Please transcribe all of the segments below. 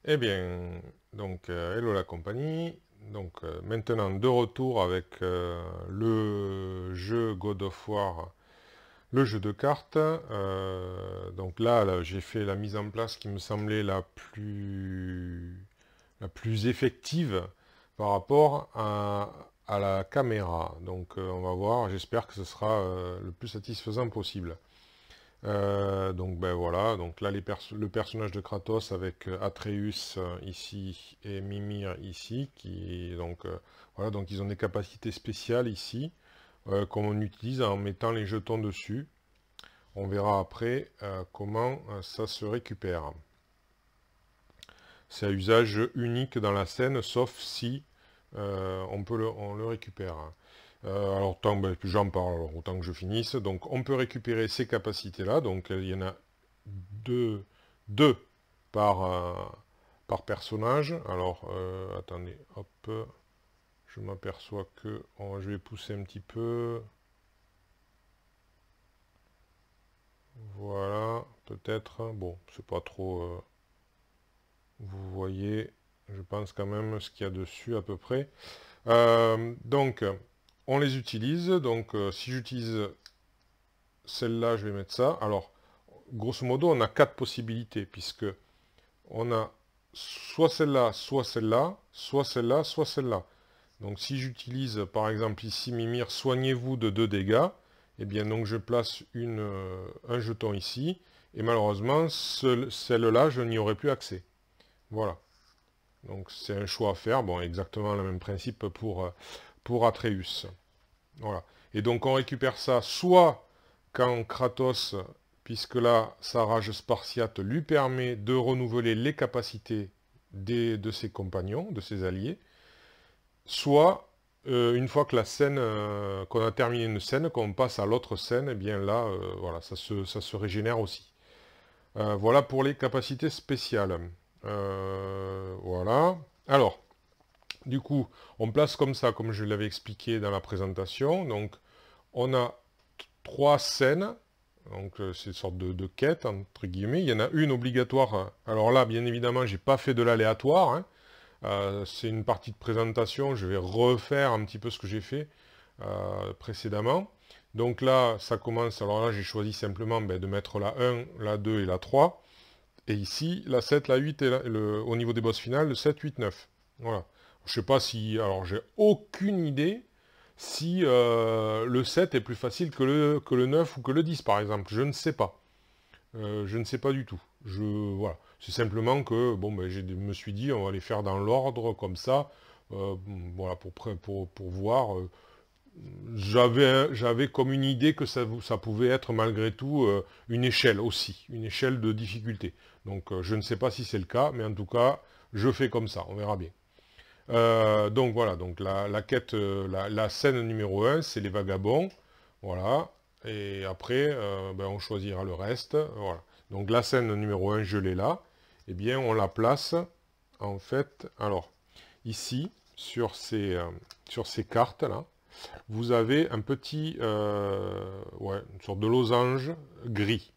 Eh bien, donc, hello la compagnie. Donc, maintenant de retour avec le jeu God of War, le jeu de cartes. Donc là, j'ai fait la mise en place qui me semblait la plus effective par rapport à la caméra. Donc, on va voir. J'espère que ce sera le plus satisfaisant possible. Donc ben voilà, donc là le personnage de Kratos avec Atreus ici et Mimir ici, voilà, donc ils ont des capacités spéciales ici, qu'on utilise en mettant les jetons dessus. On verra après comment ça se récupère. C'est à usage unique dans la scène, sauf si on le récupère. Alors, j'en parle, alors, autant que je finisse. Donc, on peut récupérer ces capacités-là. Donc, il y en a deux, deux par personnage. Alors, attendez, hop, je m'aperçois que je vais pousser un petit peu. Voilà, peut-être. Bon, c'est pas trop. Vous voyez, je pense quand même ce qu'il y a dessus à peu près. Donc, on les utilise. Donc, si j'utilise celle-là, je vais mettre ça. Alors, grosso modo, on a quatre possibilités, puisque on a soit celle-là, soit celle-là, soit celle-là, soit celle-là. Donc, si j'utilise, par exemple, ici, Mimir, soignez-vous de 2 dégâts, eh bien, donc, je place un jeton ici, et malheureusement, celle-là, je n'y aurai plus accès. Voilà. Donc, c'est un choix à faire. Bon, exactement le même principe pour Atreus. Voilà. Et donc on récupère ça soit quand Kratos, puisque là, sa rage spartiate lui permet de renouveler les capacités de ses compagnons, de ses alliés, soit une fois que la scène, qu'on a terminé une scène, qu'on passe à l'autre scène, et bien là, voilà, ça se régénère aussi. Voilà pour les capacités spéciales. Voilà. Alors, du coup, on place comme ça, comme je l'avais expliqué dans la présentation. Donc, on a 3 scènes. Donc, c'est une sorte de quête, entre guillemets. Il y en a une obligatoire. Alors là, bien évidemment, j'ai pas fait de l'aléatoire, hein. C'est une partie de présentation. Je vais refaire un petit peu ce que j'ai fait précédemment. Donc là, ça commence. Alors là, j'ai choisi simplement de mettre la 1, la 2 et la 3. Et ici, la 7, la 8 et au niveau des boss finales, le 7, 8, 9. Voilà. Je sais pas si... Alors, j'ai aucune idée si le 7 est plus facile que le 9 ou que le 10, par exemple. Je ne sais pas. Je ne sais pas du tout. Voilà. C'est simplement que, bon, je me suis dit, on va les faire dans l'ordre, comme ça. euh, voilà, pour voir. J'avais comme une idée que ça pouvait être malgré tout une échelle aussi, une échelle de difficulté. Donc je ne sais pas si c'est le cas, mais en tout cas, je fais comme ça, on verra bien. Donc voilà, donc la quête, la scène numéro 1, c'est les vagabonds. Voilà. Et après, on choisira le reste. Voilà. Donc la scène numéro 1, je l'ai là. Eh bien, on la place, en fait, alors, ici, sur ces cartes-là, vous avez un petit, ouais, une sorte de losange gris.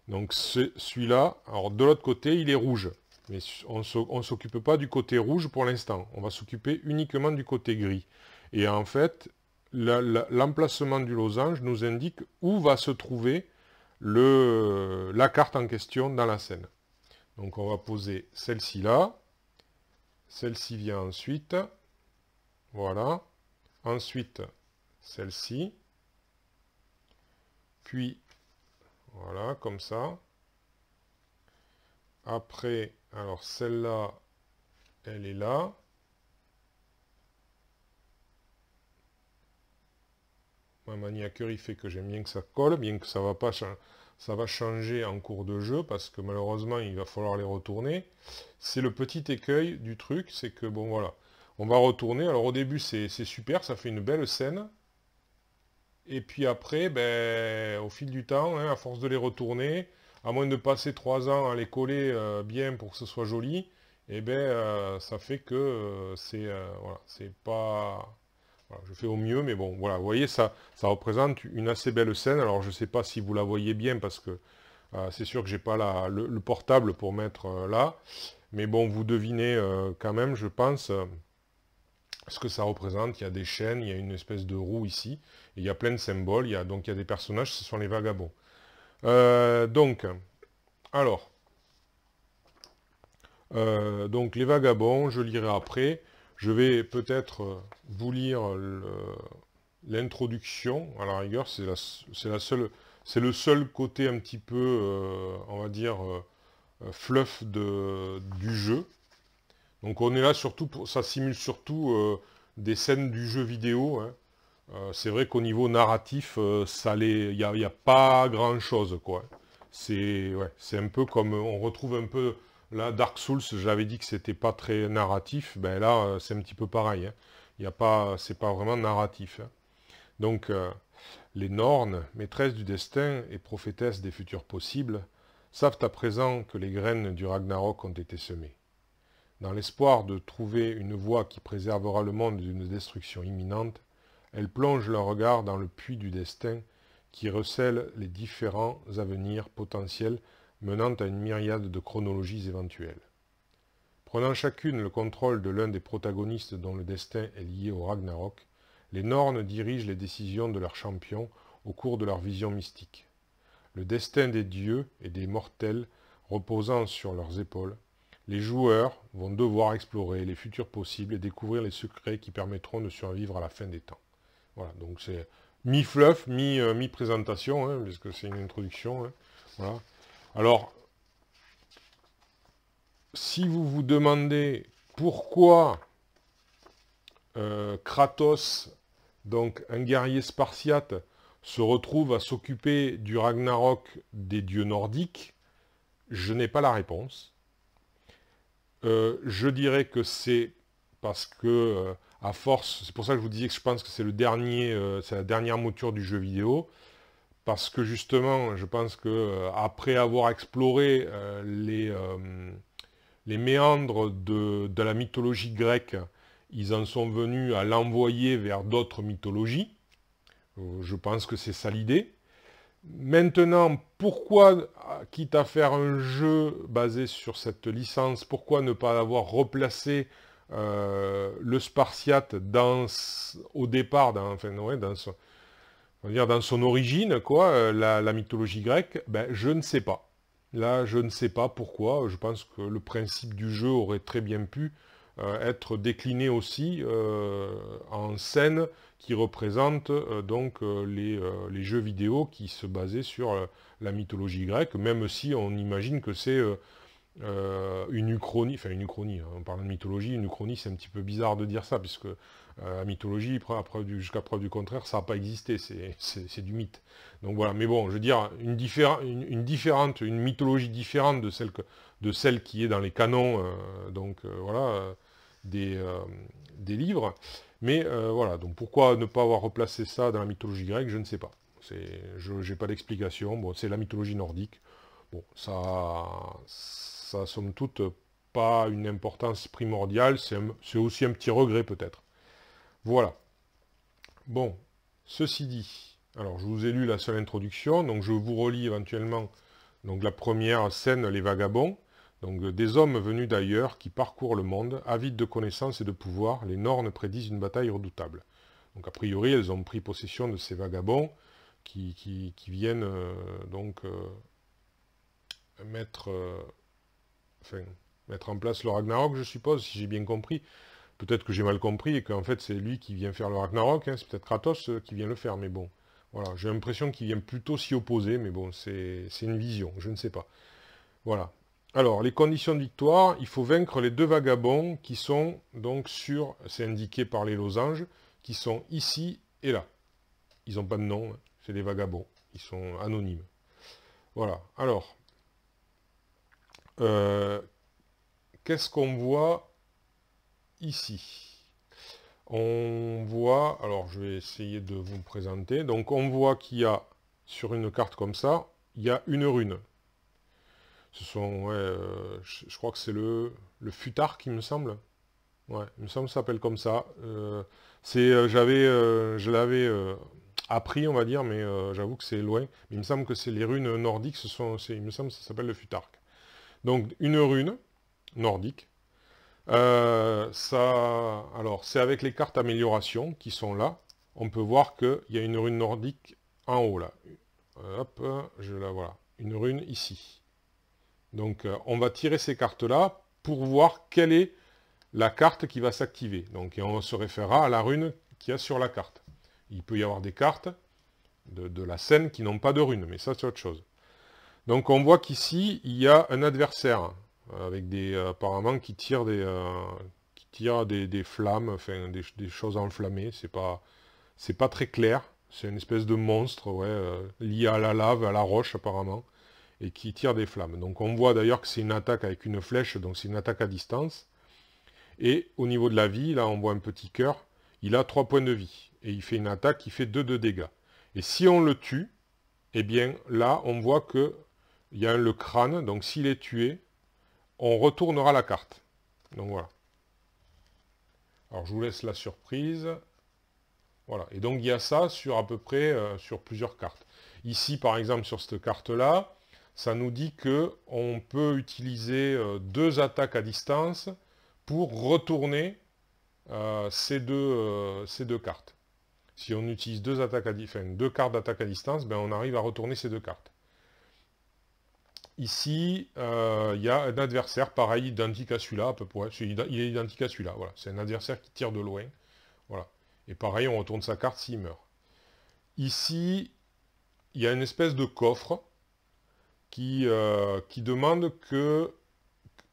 Donc celui-là, alors de l'autre côté, il est rouge. Mais on ne s'occupe pas du côté rouge pour l'instant. On va s'occuper uniquement du côté gris. Et en fait, l'emplacement du losange nous indique où va se trouver la carte en question dans la scène. Donc on va poser celle-ci là. Celle-ci vient ensuite. Voilà. Ensuite, celle-ci. Puis, voilà, comme ça. Après, alors celle-là, elle est là. Ma maniaquerie fait que j'aime bien que ça colle, bien que ça va pas ça va changer en cours de jeu, parce que malheureusement, il va falloir les retourner. C'est le petit écueil du truc, c'est que, bon, voilà. On va retourner. Alors au début, c'est super, ça fait une belle scène. Et puis après, au fil du temps, hein, à force de les retourner, à moins de passer 3 ans à les coller bien pour que ce soit joli, ça fait que voilà, c'est pas... Voilà, je fais au mieux, mais bon, voilà, vous voyez, ça représente une assez belle scène. Alors je ne sais pas si vous la voyez bien, parce que c'est sûr que j'ai pas le portable pour mettre là. Mais bon, vous devinez quand même, je pense, ce que ça représente. Il y a des chaînes, il y a une espèce de roue ici, et il y a plein de symboles. Donc il y a des personnages, ce sont les vagabonds. Donc, alors, donc les vagabonds, je lirai après. Je vais peut-être vous lire l'introduction. À la rigueur, c'est le seul côté un petit peu, on va dire, fluff du jeu. Donc on est là surtout ça simule surtout des scènes du jeu vidéo, hein. C'est vrai qu'au niveau narratif, il y a pas grand-chose, quoi. C'est un peu comme, on retrouve un peu, là, Dark Souls, j'avais dit que c'était pas très narratif, ben là, c'est un petit peu pareil, hein. Il y a pas, c'est pas vraiment narratif, hein. Donc, les Nornes, maîtresses du destin et prophétesses des futurs possibles, savent à présent que les graines du Ragnarok ont été semées. Dans l'espoir de trouver une voie qui préservera le monde d'une destruction imminente, elles plongent leur regard dans le puits du destin qui recèle les différents avenirs potentiels menant à une myriade de chronologies éventuelles. Prenant chacune le contrôle de l'un des protagonistes dont le destin est lié au Ragnarok, les Nornes dirigent les décisions de leurs champions au cours de leur vision mystique. Le destin des dieux et des mortels reposant sur leurs épaules, les joueurs vont devoir explorer les futurs possibles et découvrir les secrets qui permettront de survivre à la fin des temps. Voilà, donc c'est mi-fluff, mi-présentation, hein, puisque c'est une introduction, hein, voilà. Alors, si vous vous demandez pourquoi Kratos, donc un guerrier spartiate, se retrouve à s'occuper du Ragnarok des dieux nordiques, je n'ai pas la réponse. Je dirais que c'est parce que, à force, c'est pour ça que je vous disais que je pense que c'est c'est la dernière mouture du jeu vidéo, parce que justement, je pense que après avoir exploré les méandres de la mythologie grecque, ils en sont venus à l'envoyer vers d'autres mythologies. Je pense que c'est ça l'idée. Maintenant, pourquoi, quitte à faire un jeu basé sur cette licence, pourquoi ne pas avoir replacé le Spartiate au départ, on va dire dans son origine, quoi, la mythologie grecque? Ben, je ne sais pas. Là, je ne sais pas pourquoi. Je pense que le principe du jeu aurait très bien pu être décliné aussi en scène qui représente donc les jeux vidéo qui se basaient sur la mythologie grecque, même si on imagine que c'est une uchronie, enfin une uchronie, hein, on parle de mythologie, une uchronie c'est un petit peu bizarre de dire ça, puisque la mythologie, jusqu'à preuve du contraire, ça n'a pas existé, c'est du mythe. Donc voilà, mais bon, je veux dire, une mythologie différente de celle qui est dans les canons, des livres, mais voilà, donc pourquoi ne pas avoir replacé ça dans la mythologie grecque, je ne sais pas. Je n'ai pas d'explication, bon, c'est la mythologie nordique. Bon, ça somme toute pas une importance primordiale, c'est aussi un petit regret peut-être. Voilà. Bon, ceci dit, alors je vous ai lu la seule introduction, donc je vous relis éventuellement donc la première scène, les vagabonds. Donc des hommes venus d'ailleurs qui parcourent le monde, avides de connaissances et de pouvoir, les Nornes prédisent une bataille redoutable. Donc a priori, elles ont pris possession de ces vagabonds qui viennent mettre, mettre en place le Ragnarok, je suppose, si j'ai bien compris. Peut-être que j'ai mal compris et qu'en fait c'est lui qui vient faire le Ragnarok, hein, c'est peut-être Kratos qui vient le faire, mais bon. Voilà, j'ai l'impression qu'il vient plutôt s'y opposer, mais bon, c'est une vision, je ne sais pas. Voilà. Alors, les conditions de victoire, il faut vaincre les deux vagabonds qui sont donc c'est indiqué par les losanges, qui sont ici et là. Ils n'ont pas de nom, hein, c'est des vagabonds, ils sont anonymes. Voilà, alors, qu'est-ce qu'on voit ici? On voit, alors je vais essayer de vous présenter, donc on voit qu'il y a, sur une carte comme ça, il y a une rune. Ce sont, ouais, je crois que c'est le futark, il me semble. Ouais, il me semble que ça s'appelle comme ça. Je l'avais appris, on va dire, mais j'avoue que c'est loin. Mais il me semble que c'est les runes nordiques, il me semble que ça s'appelle le futark. Donc, une rune. nordique. Alors, c'est avec les cartes amélioration qui sont là. On peut voir qu'il y a une rune nordique en haut, là. Hop, je la voilà. Une rune ici. Donc, on va tirer ces cartes-là pour voir quelle est la carte qui va s'activer. Donc, et on se référera à la rune qu'il y a sur la carte. Il peut y avoir des cartes de la scène qui n'ont pas de rune, mais ça, c'est autre chose. Donc, on voit qu'ici, il y a un adversaire avec des apparemment qui tire des flammes, enfin des choses enflammées. C'est pas très clair. C'est une espèce de monstre, ouais, lié à la lave, à la roche apparemment, et qui tire des flammes. Donc on voit d'ailleurs que c'est une attaque avec une flèche, donc c'est une attaque à distance. Et au niveau de la vie, là on voit un petit cœur. Il a 3 points de vie et il fait une attaque qui fait 2 de dégâts. Et si on le tue, eh bien là on voit que il y a le crâne. Donc s'il est tué, on retournera la carte. Donc voilà. Alors je vous laisse la surprise. Voilà. Et donc il y a ça sur à peu près sur plusieurs cartes. Ici par exemple sur cette carte-là, ça nous dit que on peut utiliser 2 attaques à distance pour retourner ces deux cartes. Si on utilise 2 cartes d'attaque à distance, ben on arrive à retourner ces 2 cartes. Ici, il y a un adversaire, pareil, identique à celui-là, à peu près. Il est identique à celui-là, voilà. C'est un adversaire qui tire de loin. Voilà. Et pareil, on retourne sa carte s'il meurt. Ici, il y a une espèce de coffre qui demande que...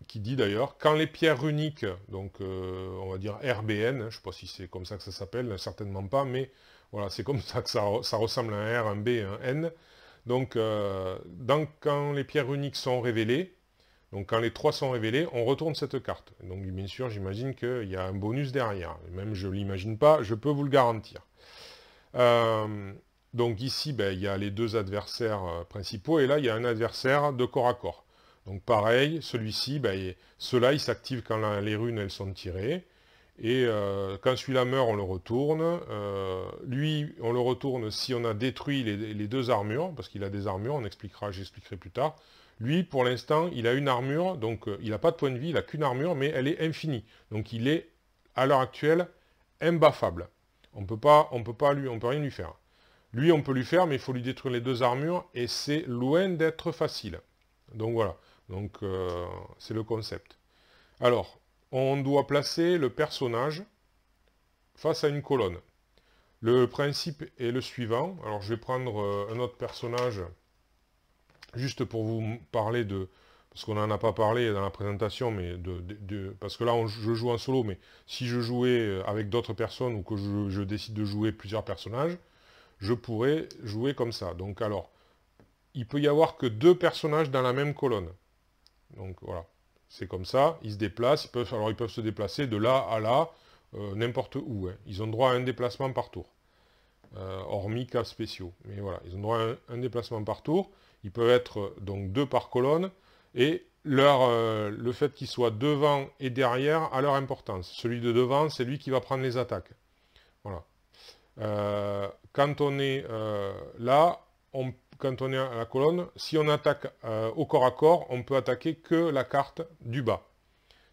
qui dit d'ailleurs, quand les pierres runiques, donc on va dire RBN, je ne sais pas si c'est comme ça que ça s'appelle, certainement pas, mais voilà, c'est comme ça que ça ressemble à un R, un B, un N. Donc, quand les pierres runiques sont révélées, donc quand les 3 sont révélés, on retourne cette carte. Donc bien sûr, j'imagine qu'il y a un bonus derrière. Même je ne l'imagine pas, je peux vous le garantir. Donc ici, ben, il y a les 2 adversaires principaux, et là, il y a un adversaire de corps à corps. Donc pareil, celui-ci, ben, ceux-là, ils s'activent quand les runes, elles sont tirées. Et quand celui-là meurt, on le retourne. Lui, on le retourne si on a détruit les 2 armures, parce qu'il a des armures, j'expliquerai plus tard. Lui, pour l'instant, il a une armure, donc il n'a pas de point de vie, il n'a qu'une armure, mais elle est infinie. Donc il est, à l'heure actuelle, imbaffable. On peut rien lui faire. Lui, on peut lui faire, mais il faut lui détruire les 2 armures, et c'est loin d'être facile. Donc voilà, donc c'est le concept. Alors, on doit placer le personnage face à une colonne. Le principe est le suivant. Alors je vais prendre un autre personnage, juste pour vous parler de... Parce qu'on n'en a pas parlé dans la présentation, mais parce que là je joue en solo, mais si je jouais avec d'autres personnes, ou que je décide de jouer plusieurs personnages, je pourrais jouer comme ça. Donc alors, il peut y avoir que 2 personnages dans la même colonne. Donc voilà. C'est comme ça, ils se déplacent, ils peuvent se déplacer de là à là, n'importe où. Hein. Ils ont droit à un déplacement par tour. Hormis cas spéciaux. Mais voilà, ils ont droit à un déplacement par tour. Ils peuvent être donc 2 par colonne. Et le fait qu'ils soient devant et derrière a leur importance. Celui de devant, c'est lui qui va prendre les attaques. Voilà. Quand on est là, quand on est à la colonne, si on attaque au corps à corps, on peut attaquer que la carte du bas.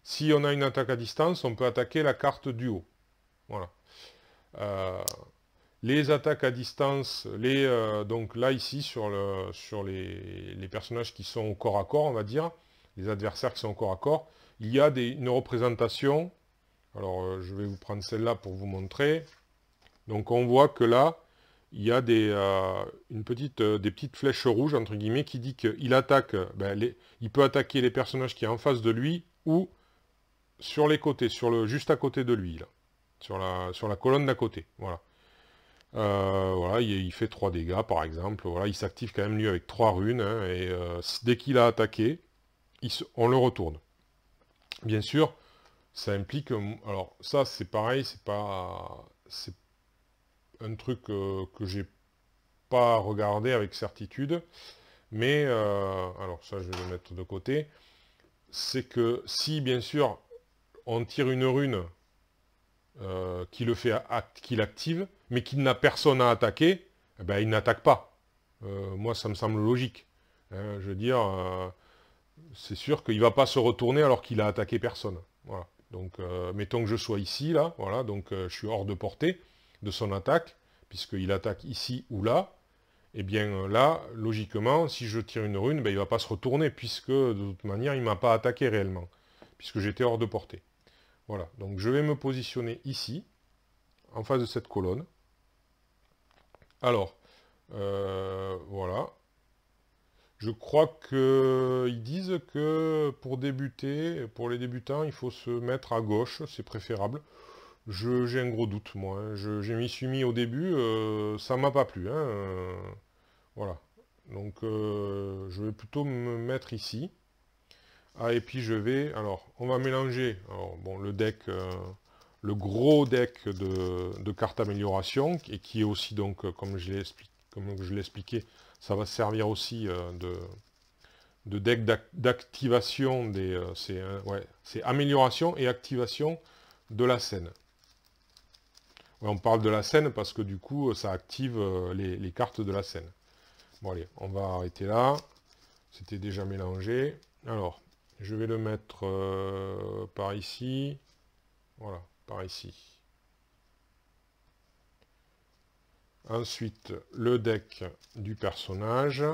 Si on a une attaque à distance, on peut attaquer la carte du haut. Voilà. Les attaques à distance, donc là ici sur les personnages qui sont au corps à corps, on va dire, les adversaires qui sont au corps à corps, il y a une représentation. Alors je vais vous prendre celle-là pour vous montrer. Donc on voit que là, il y a des petites flèches rouges, entre guillemets, qui dit qu'il attaque, il peut attaquer les personnages qui sont en face de lui, ou sur les côtés, juste à côté de lui, là, sur la colonne d'à côté. Voilà. Voilà, il fait 3 dégâts, par exemple. Voilà, il s'active quand même, lui, avec 3 runes, hein, et dès qu'il a attaqué, on le retourne. Bien sûr, ça implique... alors, ça, c'est pareil, c'est un truc que j'ai pas regardé avec certitude, mais alors ça je vais le mettre de côté, c'est que si bien sûr on tire une rune qui l'active, mais qu'il n'a personne à attaquer, eh ben, il n'attaque pas. Moi ça me semble logique. Hein, je veux dire, c'est sûr qu'il ne va pas se retourner alors qu'il a attaqué personne. Voilà. Donc, mettons que je sois ici, là, voilà, donc je suis hors de portée de son attaque, puisqu'il attaque ici ou là. Et bien là, logiquement, si je tire une rune, ben, il ne va pas se retourner, puisque de toute manière, il ne m'a pas attaqué réellement, puisque j'étais hors de portée. Voilà, donc je vais me positionner ici, en face de cette colonne. Alors, voilà. Je crois qu'ils disent que pour débuter, pour les débutants, il faut se mettre à gauche, c'est préférable. J'ai un gros doute, moi. Hein. Je m'y suis mis au début, ça m'a pas plu. Hein, voilà. Donc, je vais plutôt me mettre ici. Ah, et puis je vais... Alors, on va mélanger... Alors, bon, le deck... le gros deck de cartes amélioration, et qui est aussi, donc, comme je l'ai expliqué, ça va servir aussi de deck d'activation des... c'est amélioration et activation de la scène. Ouais, on parle de la scène parce que du coup, ça active les cartes de la scène. Bon, allez, on va arrêter là. C'était déjà mélangé. Alors, je vais le mettre par ici. Voilà, par ici. Ensuite, le deck du personnage.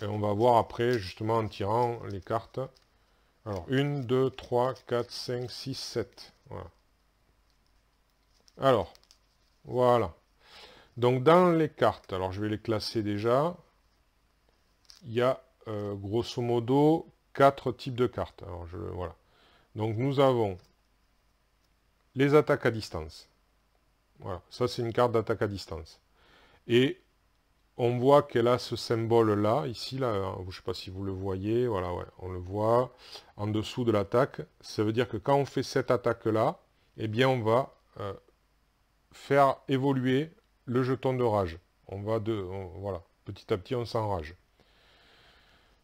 Et on va voir après, justement, en tirant les cartes. Alors, 1, 2, 3, 4, 5, 6, 7. Voilà. Alors, voilà. Donc, dans les cartes, alors je vais les classer déjà. Il y a, grosso modo, 4 types de cartes. Alors, voilà. Donc, nous avons les attaques à distance. Voilà, ça c'est une carte d'attaque à distance. Et on voit qu'elle a ce symbole-là, ici, là, je ne sais pas si vous le voyez, voilà, ouais, on le voit, en dessous de l'attaque. Ça veut dire que quand on fait cette attaque-là, eh bien on va faire évoluer le jeton de rage. Voilà, petit à petit on s'enrage.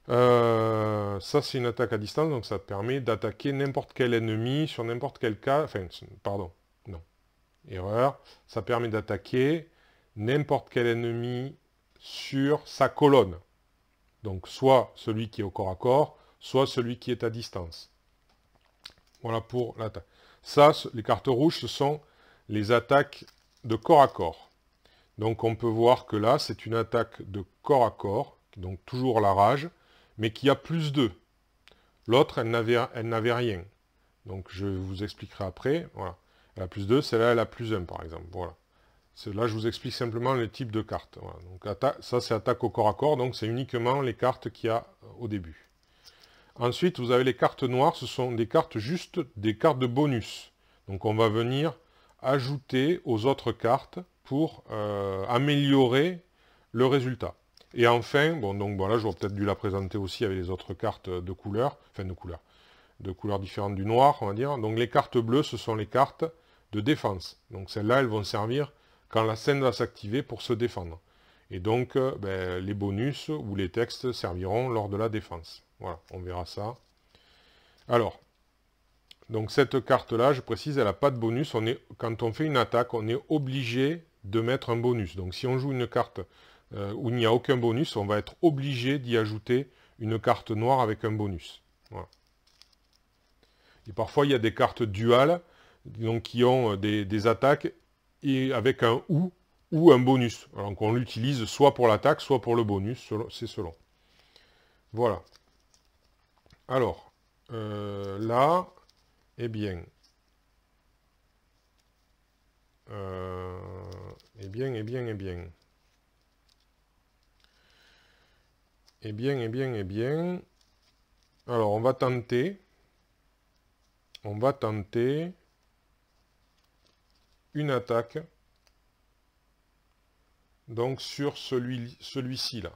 Ça c'est une attaque à distance, donc ça permet d'attaquer n'importe quel ennemi sur n'importe quel cas, enfin, pardon, non, erreur, ça permet d'attaquer n'importe quel ennemi sur sa colonne. Donc soit celui qui est au corps à corps, soit celui qui est à distance. Voilà pour l'attaque. Ça, les cartes rouges, ce sont les attaques de corps à corps. Donc on peut voir que là, c'est une attaque de corps à corps, donc toujours la rage, mais qui a plus 2. L'autre, elle n'avait rien. Donc je vous expliquerai après. Voilà. Elle a plus 2, celle-là, elle a plus 1, par exemple. Voilà. Là, je vous explique simplement les types de cartes. Voilà. Donc, ça, c'est attaque au corps à corps, donc c'est uniquement les cartes qu'il y a au début. Ensuite, vous avez les cartes noires, ce sont des cartes juste des cartes de bonus. Donc, on va venir ajouter aux autres cartes pour améliorer le résultat. Et enfin, bon, donc voilà, j'aurais peut-être dû la présenter aussi avec les autres cartes de couleurs, enfin de couleurs différentes du noir, on va dire. Donc, les cartes bleues, ce sont les cartes de défense. Donc, celles-là, elles vont servir quand la scène va s'activer pour se défendre. Et donc, les bonus ou les textes serviront lors de la défense. Voilà, on verra ça. Alors, donc cette carte-là, je précise, elle n'a pas de bonus. Quand on fait une attaque, on est obligé de mettre un bonus. Donc si on joue une carte où il n'y a aucun bonus, on va être obligé d'y ajouter une carte noire avec un bonus. Voilà. Et parfois, il y a des cartes duales donc, qui ont des attaques et avec un ou un bonus. Alors qu'on l'utilise soit pour l'attaque, soit pour le bonus, c'est selon. Voilà. Alors, là, eh bien, eh bien, eh bien, eh bien. Eh bien, eh bien, eh bien. Alors, on va tenter une attaque. Donc, sur celui-ci, là,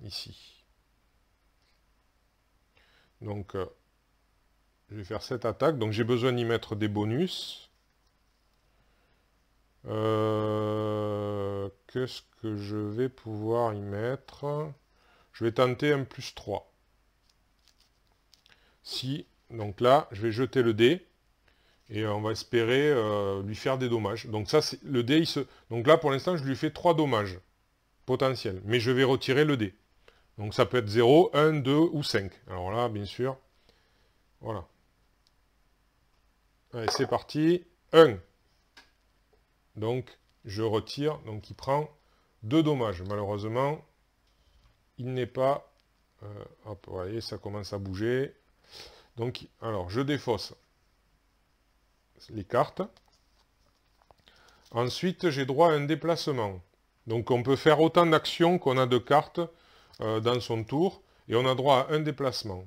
ici. Donc, je vais faire cette attaque. Donc, j'ai besoin d'y mettre des bonus. Qu'est-ce que je vais pouvoir y mettre? Je vais tenter un plus 3. Donc là, je vais jeter le dé. Et on va espérer lui faire des dommages. Donc ça, c'est le dé, donc là, pour l'instant, je lui fais 3 dommages. potentiel. Mais je vais retirer le dé. Donc ça peut être 0, 1, 2 ou 5. Alors là, bien sûr, voilà. Allez, c'est parti. 1. Donc, je retire. Donc, il prend 2 dommages. Malheureusement, il n'est pas... hop, vous voyez, ça commence à bouger. Donc, alors, je défausse les cartes. Ensuite, j'ai droit à un déplacement. Donc, on peut faire autant d'actions qu'on a de cartes dans son tour. Et on a droit à un déplacement.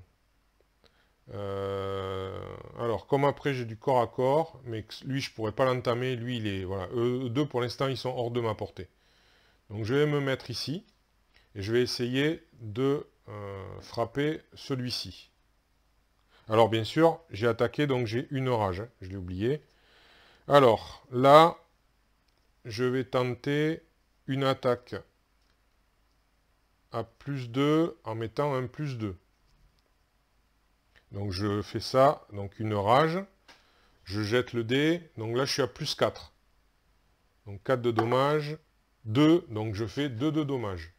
Alors, comme après, j'ai du corps à corps, mais lui, je pourrais pas l'entamer. Lui, il est... Voilà, eux deux, pour l'instant, ils sont hors de ma portée. Donc, je vais me mettre ici. Et je vais essayer de frapper celui-ci. Alors, bien sûr, j'ai attaqué, donc j'ai une rage. Je l'ai oublié. Alors, là, je vais tenter une attaque à +2 en mettant un +2. Donc, je fais ça. Donc, une rage. Je jette le dé. Donc là, je suis à +4. Donc, 4 de dommages. 2. Donc, je fais 2 de dommages.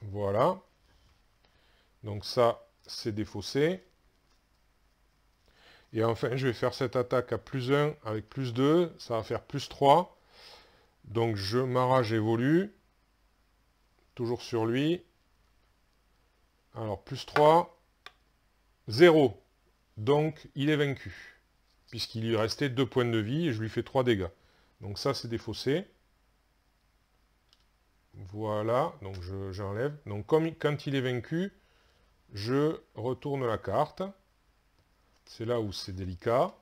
Voilà. Donc ça, c'est défaussé. Et enfin, je vais faire cette attaque à +1 avec +2. Ça va faire +3. Donc ma rage évolue. Toujours sur lui. Alors, +3. 0. Donc, il est vaincu. Puisqu'il lui restait 2 points de vie et je lui fais 3 dégâts. Donc ça, c'est défaussé. Voilà. Donc, j'enlève. Donc, quand il est vaincu, je retourne la carte. C'est là où c'est délicat.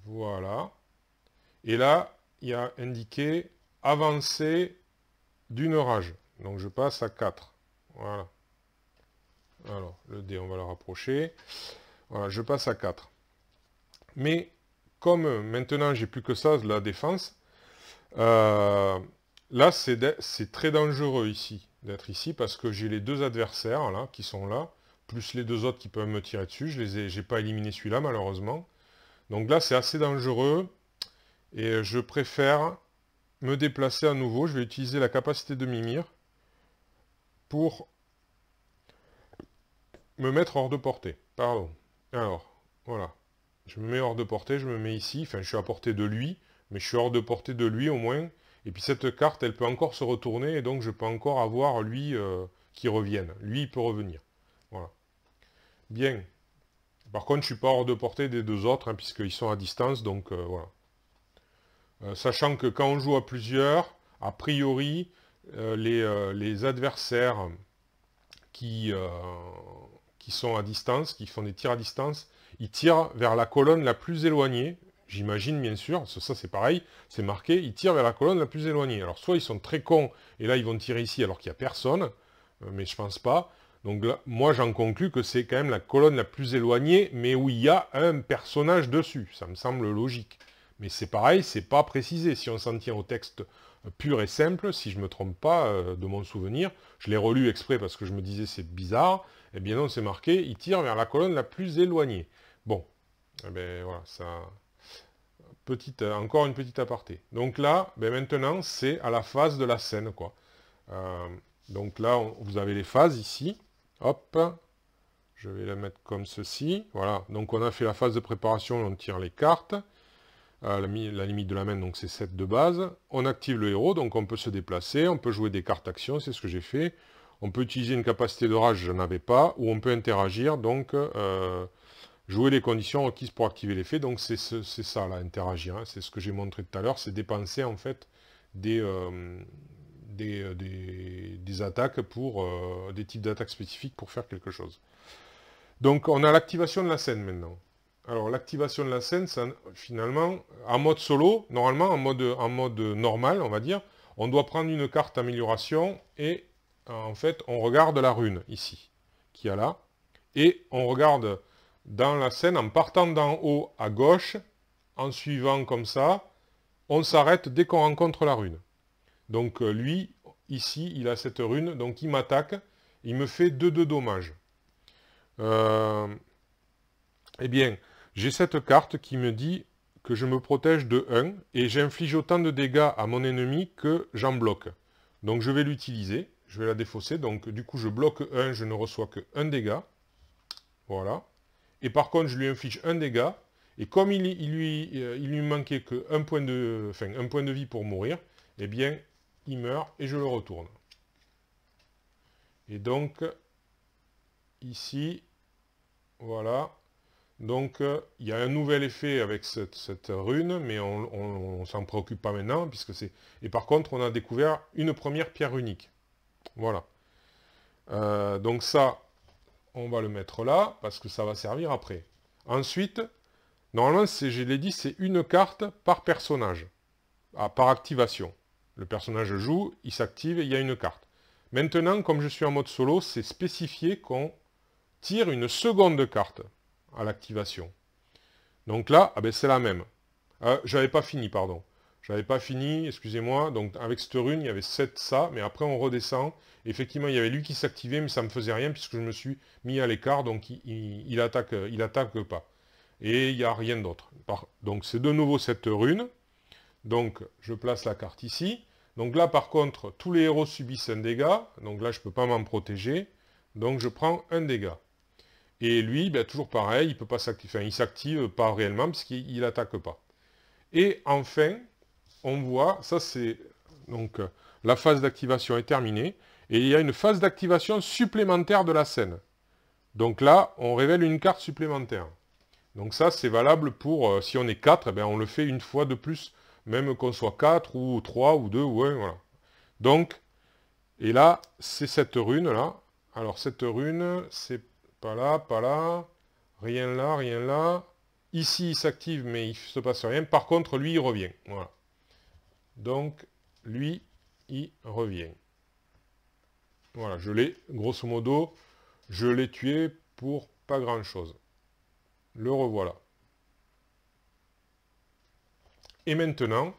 Voilà. Et là, il y a indiqué avancée d'une rage. Donc je passe à 4. Voilà. Alors, le dé, on va le rapprocher. Voilà, je passe à 4. Mais, comme maintenant, j'ai plus que ça, la défense, là, c'est très dangereux ici, d'être ici, parce que j'ai les 2 adversaires, là, qui sont là, plus les 2 autres qui peuvent me tirer dessus. J'ai pas éliminé celui-là, malheureusement. Donc là, c'est assez dangereux. Et je préfère me déplacer à nouveau. Je vais utiliser la capacité de Mimir pour me mettre hors de portée. Pardon. Alors, voilà. Je me mets hors de portée, je me mets ici. Enfin, je suis à portée de lui, mais je suis hors de portée de lui au moins. Et puis cette carte, elle peut encore se retourner, et donc je peux encore avoir lui qui revienne. Lui, il peut revenir. Voilà. Bien. Par contre, je ne suis pas hors de portée des 2 autres, hein, puisqu'ils sont à distance, donc voilà. Sachant que quand on joue à plusieurs, a priori, les adversaires qui sont à distance, qui font des tirs à distance, ils tirent vers la colonne la plus éloignée. J'imagine, bien sûr, ça c'est pareil, c'est marqué, ils tirent vers la colonne la plus éloignée. Alors soit ils sont très cons, et là ils vont tirer ici alors qu'il n'y a personne, mais je pense pas. Donc là, moi j'en conclus que c'est quand même la colonne la plus éloignée, mais où il y a un personnage dessus. Ça me semble logique. Mais c'est pareil, c'est pas précisé. Si on s'en tient au texte pur et simple, si je ne me trompe pas de mon souvenir, je l'ai relu exprès parce que je me disais c'est bizarre, eh bien non, c'est marqué, il tire vers la colonne la plus éloignée. Bon, eh bien voilà, ça... encore une petite aparté. Donc là, ben maintenant, c'est à la phase de la scène, quoi. Donc là, vous avez les phases ici. Hop, je vais la mettre comme ceci. Voilà, donc on a fait la phase de préparation, on tire les cartes. La limite de la main, donc c'est 7 de base. On active le héros, donc on peut se déplacer, on peut jouer des cartes actions, c'est ce que j'ai fait. On peut utiliser une capacité de rage, je n'en avais pas, ou on peut interagir, donc jouer les conditions requises pour activer l'effet. Donc c'est ça, là, interagir. Hein. C'est ce que j'ai montré tout à l'heure, c'est dépenser en fait des attaques pour des types d'attaques spécifiques pour faire quelque chose. Donc on a l'activation de la scène maintenant. Alors, l'activation de la scène, ça, finalement, en mode solo, normalement, en mode normal, on va dire, on doit prendre une carte amélioration et, en fait, on regarde la rune, ici, qu'il y a là, et on regarde dans la scène, en partant d'en haut à gauche, en suivant comme ça, on s'arrête dès qu'on rencontre la rune. Donc, lui, ici, il a cette rune, donc il m'attaque, il me fait 2 de dommages. Eh bien... J'ai cette carte qui me dit que je me protège de 1, et j'inflige autant de dégâts à mon ennemi que j'en bloque. Donc je vais l'utiliser, je vais la défausser, donc du coup je bloque 1, je ne reçois que 1 dégât. Voilà. Et par contre je lui inflige 1 dégât, et comme il lui manquait que un point de vie pour mourir, eh bien il meurt et je le retourne. Et donc, ici, voilà. Donc, il y a un nouvel effet avec cette rune, mais on ne s'en préoccupe pas maintenant, puisque c'est... Et par contre, on a découvert une première pierre runique. Voilà. Donc ça, on va le mettre là, parce que ça va servir après. Ensuite, normalement, je l'ai dit, c'est une carte par personnage, par activation. Le personnage joue, il s'active et il y a une carte. Maintenant, comme je suis en mode solo, c'est spécifié qu'on tire une seconde carte à l'activation. Donc là, ah ben c'est la même. J'avais pas fini, pardon. J'avais pas fini, excusez-moi. Donc avec cette rune, il y avait 7 ça, mais après on redescend. Effectivement, il y avait lui qui s'activait, mais ça me faisait rien puisque je me suis mis à l'écart, donc il attaque pas. Et il n'y a rien d'autre. Donc c'est de nouveau cette rune. Donc je place la carte ici. Donc là, par contre, tous les héros subissent un dégât. Donc là, je ne peux pas m'en protéger. Donc je prends un dégât. Et lui, ben, toujours pareil, il peut pas s'activer. Enfin, il s'active pas réellement puisqu'il n'attaque pas. Et enfin, on voit, ça c'est... Donc la phase d'activation est terminée. Et il y a une phase d'activation supplémentaire de la scène. Donc là, on révèle une carte supplémentaire. Donc ça, c'est valable pour... si on est 4, eh ben, on le fait une fois de plus, même qu'on soit 4 ou 3 ou 2 ou 1, voilà. Donc, et là, c'est cette rune-là. Alors, cette rune, c'est pas là, rien là, rien là. Ici, il s'active, mais il ne se passe rien. Par contre, lui, il revient. Voilà. Donc, lui, il revient. Voilà, je l'ai, grosso modo, je l'ai tué pour pas grand-chose. Le revoilà. Et maintenant,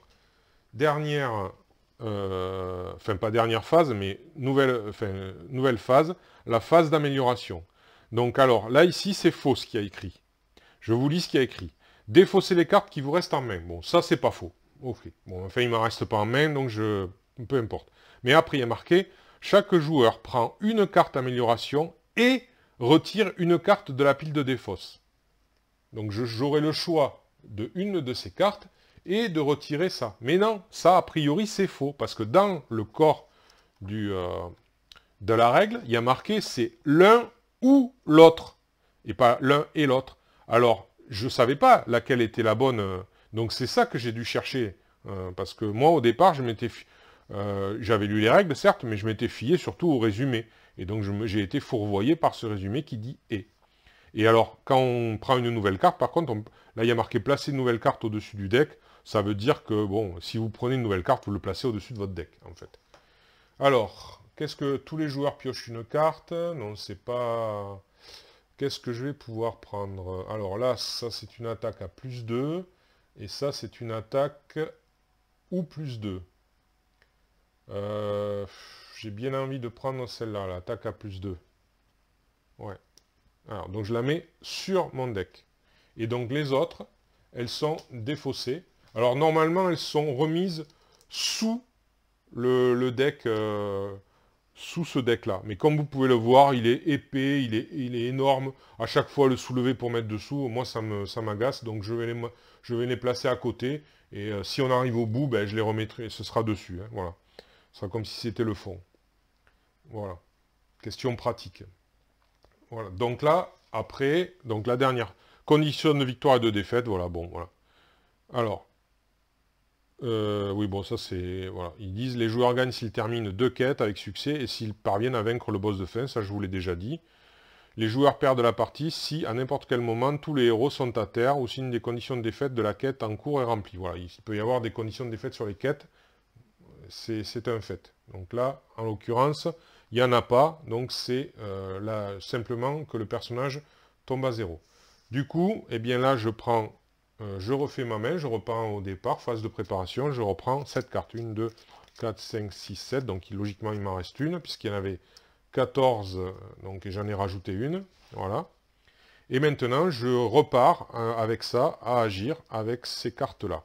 dernière... enfin pas dernière phase, mais nouvelle phase, la phase d'amélioration. Donc alors, là ici, c'est faux ce qu'il y a écrit. Je vous lis ce qu'il y a écrit. Défausser les cartes qui vous restent en main. Bon, ça c'est pas faux. Ok. Bon, enfin, il ne me reste pas en main, donc peu importe. Mais après, il y a marqué, chaque joueur prend une carte amélioration et retire une carte de la pile de défausse. Donc j'aurai le choix de une de ces cartes, et de retirer ça. Mais non, ça, a priori, c'est faux, parce que dans le corps de la règle, il y a marqué c'est l'un ou l'autre, et pas l'un et l'autre. Alors, je ne savais pas laquelle était la bonne, donc c'est ça que j'ai dû chercher, parce que moi, au départ, j'avais lu les règles, certes, mais je m'étais fié surtout au résumé, et donc j'ai été fourvoyé par ce résumé qui dit « et ». Et alors, quand on prend une nouvelle carte, par contre, là, il y a marqué « placer une nouvelle carte au-dessus du deck », ça veut dire que, bon, si vous prenez une nouvelle carte, vous le placez au-dessus de votre deck, en fait. Alors, qu'est-ce que tous les joueurs piochent une carte? Non, c'est pas... Qu'est-ce que je vais pouvoir prendre? Alors là, ça, c'est une attaque à plus 2. Et ça, c'est une attaque ou plus 2. J'ai bien envie de prendre celle-là, l'attaque à plus 2. Ouais. Alors, donc je la mets sur mon deck. Et donc les autres, elles sont défaussées. Alors normalement, elles sont remises sous le deck, sous ce deck-là. Mais comme vous pouvez le voir, il est épais, il est énorme. À chaque fois, le soulever pour mettre dessous, moi, ça m'agace. Donc je vais les placer à côté. Et si on arrive au bout, ben, je les remettrai, ce sera dessus. Hein, voilà. Ce sera comme si c'était le fond. Voilà. Question pratique. Voilà. Donc là, après, donc la dernière. Condition de victoire et de défaite, voilà, bon, voilà. Alors, oui, bon, ça c'est... Voilà. Ils disent, les joueurs gagnent s'ils terminent 2 quêtes avec succès et s'ils parviennent à vaincre le boss de fin, ça je vous l'ai déjà dit. Les joueurs perdent la partie si, à n'importe quel moment, tous les héros sont à terre ou si une des conditions de défaite de la quête en cours est remplie. Voilà, il peut y avoir des conditions de défaite sur les quêtes, c'est un fait. Donc là, en l'occurrence, il n'y en a pas, donc c'est simplement que le personnage tombe à 0. Du coup, eh bien là, je refais ma main, je reprends au départ, phase de préparation, je reprends cette carte. 1, 2, 4, 5, 6, 7, donc logiquement il m'en reste une, puisqu'il y en avait 14, donc j'en ai rajouté une, voilà. Et maintenant, je repars avec ça, à agir avec ces cartes-là.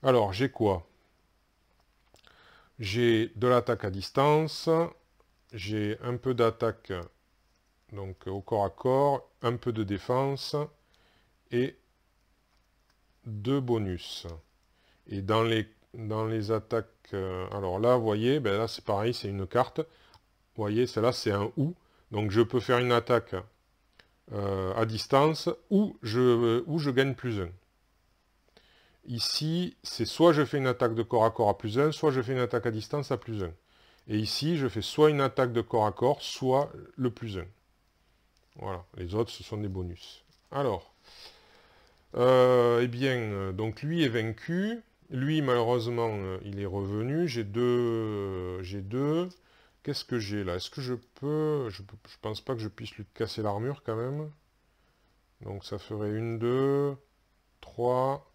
Alors, j'ai quoi? J'ai de l'attaque à distance, j'ai un peu d'attaque donc au corps à corps, un peu de défense et 2 bonus. Et dans les attaques, alors là, vous voyez, ben là c'est pareil, c'est une carte. Vous voyez, celle-là c'est un ou. Donc je peux faire une attaque à distance ou je gagne plus 1. Ici, c'est soit je fais une attaque de corps à corps à plus 1, soit je fais une attaque à distance à plus 1. Et ici, je fais soit une attaque de corps à corps, soit le plus 1. Voilà, les autres, ce sont des bonus. Alors, eh bien, donc lui est vaincu. Lui, malheureusement, il est revenu. J'ai deux. Qu'est-ce que j'ai là? Est-ce que je peux... Je pense pas que je puisse lui casser l'armure quand même. Donc ça ferait 1, 2, 3...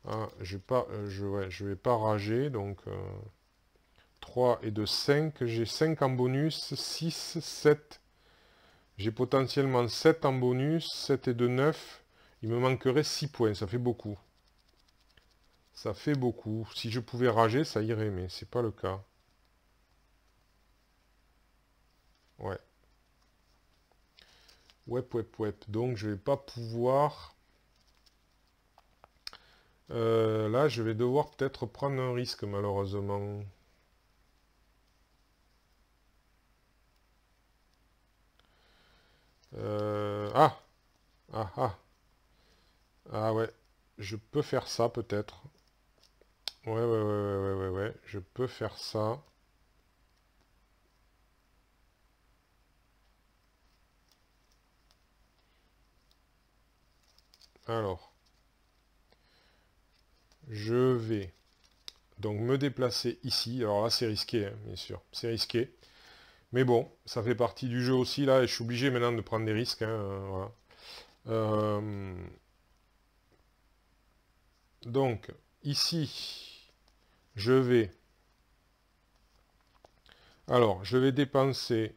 Ah, je vais pas rager, donc 3 et 2, 5. J'ai 5 en bonus, 6, 7. J'ai potentiellement 7 en bonus, 7 et 2, 9. Il me manquerait 6 points, ça fait beaucoup. Ça fait beaucoup. Si je pouvais rager, ça irait, mais c'est pas le cas. Ouais. Wep. Donc je vais pas pouvoir... là, je vais devoir peut-être prendre un risque, malheureusement. Ah! Ah! Ah ouais. Je peux faire ça, peut-être. Ouais. Je peux faire ça. Alors. Je vais donc me déplacer ici. Alors là, c'est risqué, hein, bien sûr. C'est risqué. Mais bon, ça fait partie du jeu aussi, là, et je suis obligé maintenant de prendre des risques. Hein, voilà. Donc, ici, je vais... Alors, je vais dépenser...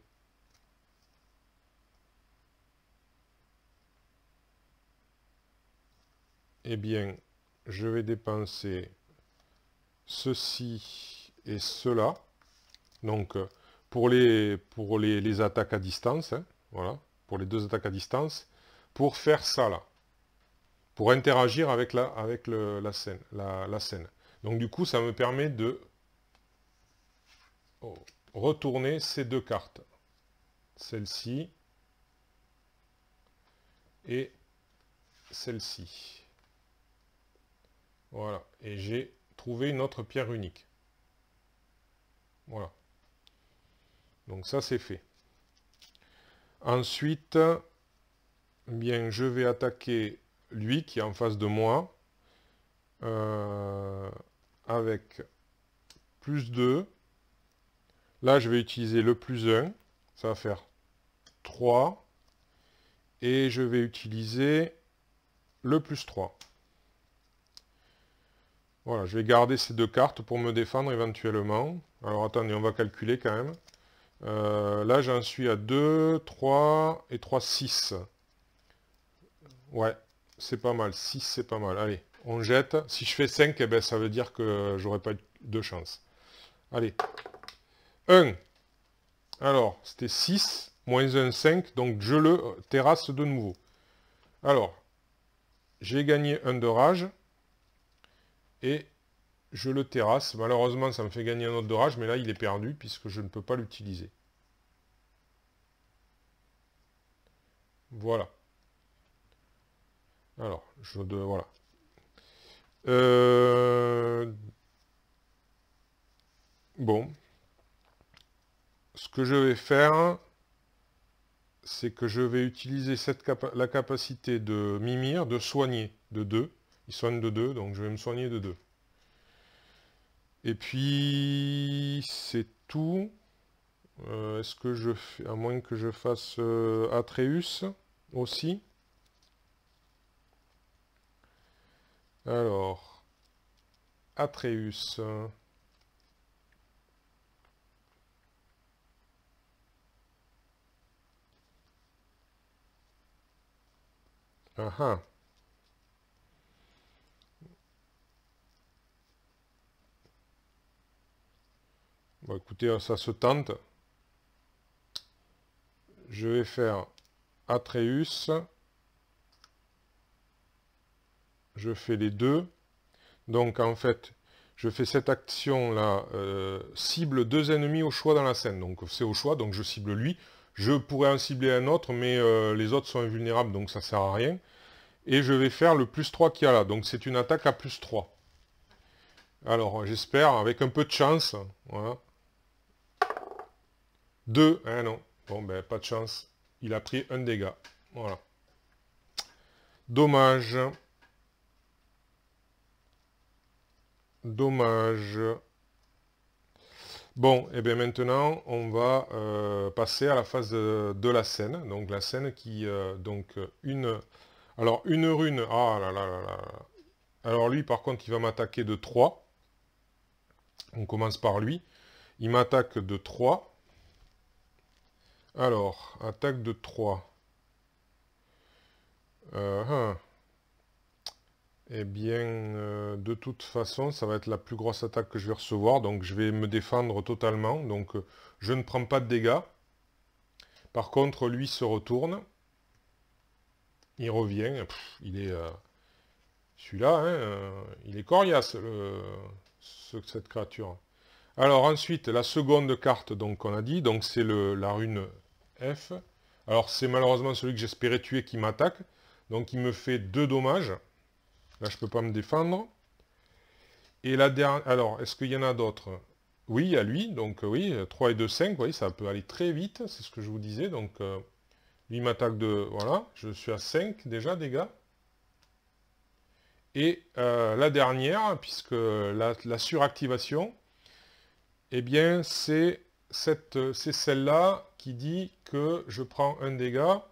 Eh bien, je vais dépenser ceci et cela. Donc, les attaques à distance, hein, voilà, pour les 2 attaques à distance, pour faire ça, là. Pour interagir avec la scène. Donc du coup, ça me permet de retourner ces 2 cartes. Celle-ci et celle-ci. Voilà. Et j'ai trouvé une autre pierre unique. Voilà. Donc ça, c'est fait. Ensuite, bien, je vais attaquer lui qui est en face de moi. Avec plus 2. Là, je vais utiliser le plus 1. Ça va faire 3. Et je vais utiliser le plus 3. Voilà, je vais garder ces 2 cartes pour me défendre éventuellement. Alors attendez, on va calculer quand même. Là, j'en suis à 2, 3 et 3, 6. Ouais, c'est pas mal. 6, c'est pas mal. Allez, on jette. Si je fais 5, eh ben, ça veut dire que j'aurai pas de chance. Allez. 1. Alors, c'était 6, moins 1, 5. Donc, je le terrasse de nouveau. Alors, j'ai gagné 1 de rage. Et je le terrasse. Malheureusement, ça me fait gagner un autre de rage. Mais là, il est perdu puisque je ne peux pas l'utiliser. Voilà. Alors, voilà. Bon. Ce que je vais faire, c'est que je vais utiliser la capacité de Mimir de soigner de 2. Il soigne de 2, donc je vais me soigner de 2. Et puis, c'est tout. Est-ce que je fais... À moins que je fasse Atreus aussi. Alors, Atreus. Ah ah. Bon, écoutez, ça se tente. Je vais faire Atreus. Je fais les deux. Donc en fait, je fais cette action-là, cible deux ennemis au choix dans la scène. Donc c'est au choix, donc je cible lui. Je pourrais en cibler un autre, mais les autres sont invulnérables, donc ça sert à rien. Et je vais faire le plus 3 qu'il y a là. Donc c'est une attaque à plus 3. Alors j'espère, avec un peu de chance. Voilà. 2, hein non. Bon ben pas de chance. Il a pris un dégât. Voilà. Dommage. Dommage. Bon, et bien maintenant, on va passer à la phase de la scène. Donc la scène qui... Alors, une rune... Ah là là là là. Alors lui, par contre, il va m'attaquer de 3. On commence par lui. Il m'attaque de 3. Alors, attaque de 3. Hein. Eh bien, de toute façon, ça va être la plus grosse attaque que je vais recevoir. Donc je vais me défendre totalement. Donc je ne prends pas de dégâts. Par contre, lui se retourne. Il revient. Pff, il est... celui-là, hein, il est coriace, cette créature. Alors ensuite, la seconde carte, donc on a dit, donc c'est la rune F. Alors c'est malheureusement celui que j'espérais tuer qui m'attaque. Donc il me fait 2 dommages. Là, je ne peux pas me défendre. Et la dernière... Alors, est-ce qu'il y en a d'autres? Oui, il y a lui. Donc oui, 3 et 2, 5. Vous voyez, ça peut aller très vite. C'est ce que je vous disais. Donc lui m'attaque de... Voilà, je suis à 5 déjà, dégâts. Et la dernière, puisque la suractivation, eh bien, c'est celle-là qui dit que je prends un dégât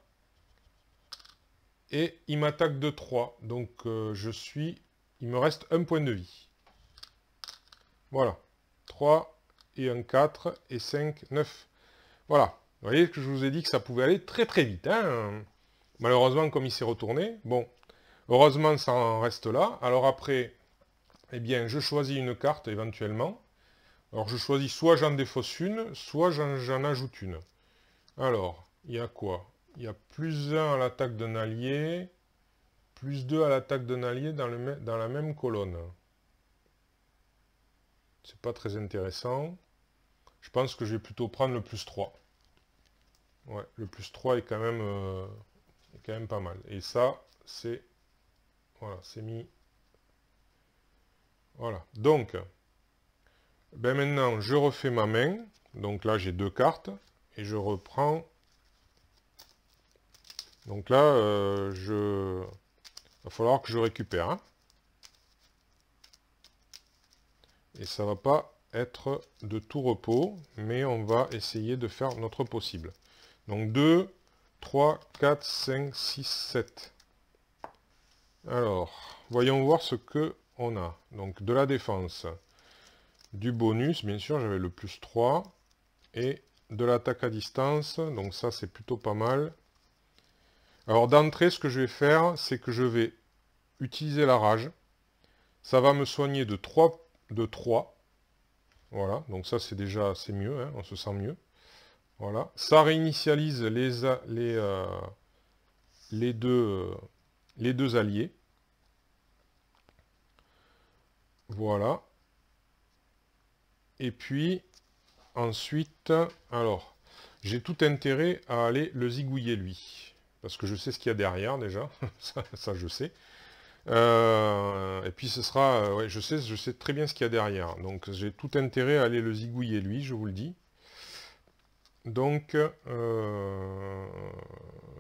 et il m'attaque de 3. Donc, il me reste un point de vie. Voilà. 3 et un 4 et 5, 9. Voilà. Vous voyez que je vous ai dit que ça pouvait aller très très vite. Hein. Malheureusement, comme il s'est retourné, bon, heureusement, ça en reste là. Alors après, eh bien, je choisis une carte éventuellement. Alors, je choisis soit j'en défausse une, soit j'en ajoute une. Alors, il y a quoi? Il y a plus 1 à l'attaque d'un allié, plus 2 à l'attaque d'un allié dans la même colonne. C'est pas très intéressant. Je pense que je vais plutôt prendre le plus 3. Ouais, le plus 3 est quand même pas mal. Et ça, c'est... Voilà, c'est mis... Voilà. Donc, ben maintenant, je refais ma main. Donc là, j'ai 2 cartes. Et je reprends... Donc là, va falloir que je récupère. Hein. Et ça va pas être de tout repos, mais on va essayer de faire notre possible. Donc 2, 3, 4, 5, 6, 7. Alors, voyons voir ce que on a. Donc de la défense, du bonus, bien sûr, j'avais le plus 3, et de l'attaque à distance, donc ça c'est plutôt pas mal. Alors d'entrée, ce que je vais faire, c'est que je vais utiliser la rage. Ça va me soigner de 3. Voilà, donc ça c'est déjà, c'est mieux, hein, on se sent mieux. Voilà, ça réinitialise les deux alliés. Voilà. Et puis, ensuite, alors, j'ai tout intérêt à aller le zigouiller lui. Parce que je sais ce qu'il y a derrière déjà, ça je sais. Et puis ce sera, ouais, je sais très bien ce qu'il y a derrière. Donc j'ai tout intérêt à aller le zigouiller lui, je vous le dis. Donc,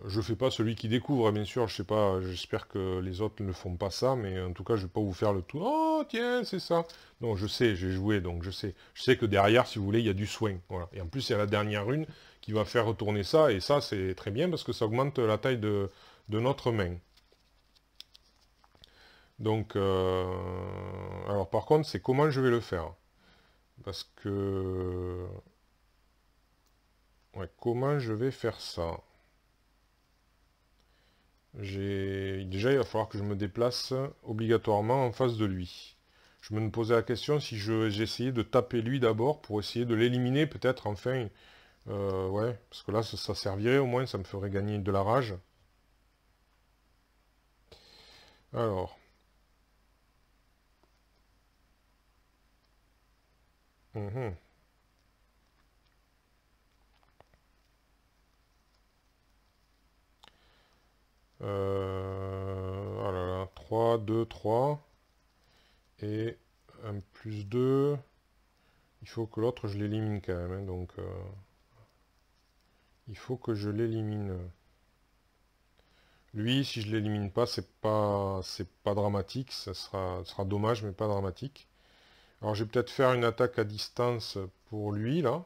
je fais pas celui qui découvre, bien sûr, je sais pas, j'espère que les autres ne font pas ça, mais en tout cas, je vais pas vous faire le tout. Oh, tiens, c'est ça. Non, je sais, j'ai joué, donc je sais. Je sais que derrière, si vous voulez, il y a du soin. Voilà. Et en plus, il y a la dernière rune qui va faire retourner ça, et ça, c'est très bien, parce que ça augmente la taille de notre main. Donc, alors par contre, c'est comment je vais le faire. Parce que... Ouais, comment je vais faire ça? déjà il va falloir que je me déplace obligatoirement en face de lui. Je me posais la question si j'essayais de taper lui d'abord pour essayer de l'éliminer peut-être enfin. Ouais, parce que là ça servirait au moins, ça me ferait gagner de la rage. Alors. Mhm. Oh là là, 3, 2, 3. Et un plus 2. Il faut que l'autre je l'élimine quand même. Hein, donc il faut que je l'élimine. Lui, si je l'élimine pas, c'est pas dramatique. Ça sera dommage, mais pas dramatique. Alors je vais peut-être faire une attaque à distance pour lui là.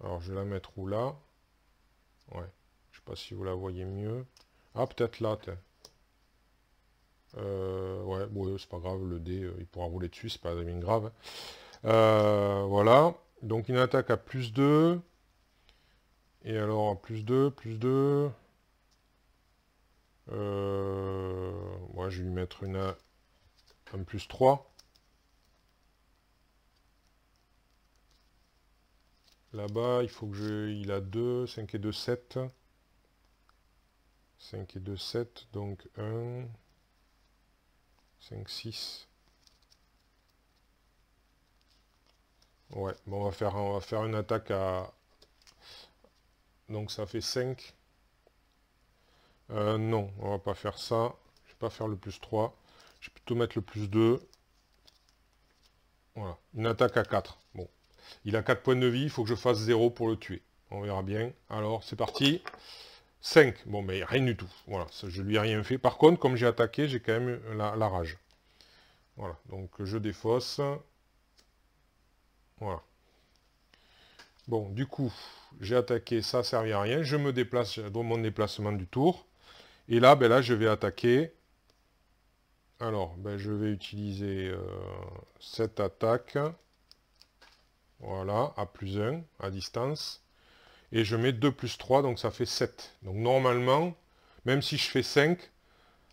Alors je vais la mettre où là? Ouais. Je sais pas si vous la voyez mieux. Ah peut-être là, tiens. Ouais, bon, c'est pas grave, le dé, il pourra rouler dessus, c'est pas bien grave. Voilà. Donc une attaque à plus 2. Et alors à plus 2, plus 2. Ouais, je vais lui mettre un plus 3. Là-bas, il faut que il a 2, 5 et 2, 7. 5 et 2, 7, donc 1, 5, 6. Ouais, bon, on va faire une attaque à... Donc ça fait 5. Non, on va pas faire ça. Je vais pas faire le plus 3. Je vais plutôt mettre le plus 2. Voilà, une attaque à 4. Bon, il a 4 points de vie, il faut que je fasse 0 pour le tuer. On verra bien. Alors, c'est parti. 5. Bon, mais rien du tout. Voilà, ça, je lui ai rien fait. Par contre, comme j'ai attaqué, j'ai quand même la rage. Voilà, donc je défausse. Voilà. Bon, du coup, j'ai attaqué, ça ne servait à rien. Je me déplace dans mon déplacement du tour. Et là, ben là, je vais attaquer. Alors, ben, je vais utiliser cette attaque. Voilà, à plus 1, à distance. Et je mets 2 plus 3, donc ça fait 7. Donc normalement, même si je fais 5,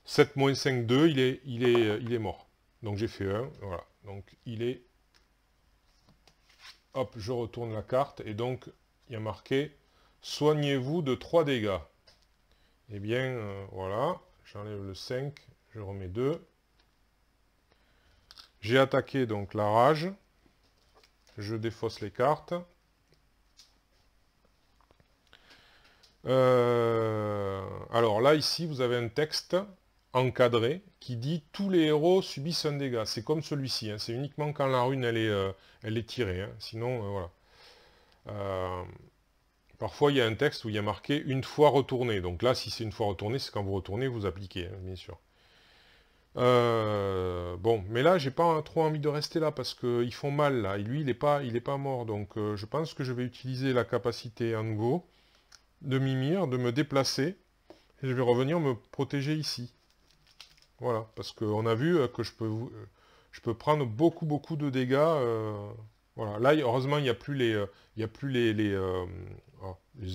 7 moins 5, 2, il est mort. Donc j'ai fait 1, voilà. Donc il est... Hop, je retourne la carte, et donc il y a marqué « Soignez-vous de 3 dégâts ». Eh bien, voilà, j'enlève le 5, je remets 2. J'ai attaqué donc la rage. Je défausse les cartes. Alors là, ici, vous avez un texte encadré qui dit « Tous les héros subissent un dégât ». C'est comme celui-ci, hein. C'est uniquement quand la rune elle est tirée. Hein. Sinon, voilà. Parfois, il y a un texte où il y a marqué « Une fois retourné ». Donc là, si c'est une fois retourné, c'est quand vous retournez, vous appliquez, hein, bien sûr. Bon, mais là, j'ai pas trop envie de rester là parce qu'ils font mal, là. Et lui, il est pas mort. Donc, je pense que je vais utiliser la capacité à nouveau de Mimir, de me déplacer. Et je vais revenir me protéger ici. Voilà, parce qu'on a vu que je peux prendre beaucoup de dégâts. Voilà, là, heureusement, il n'y a plus les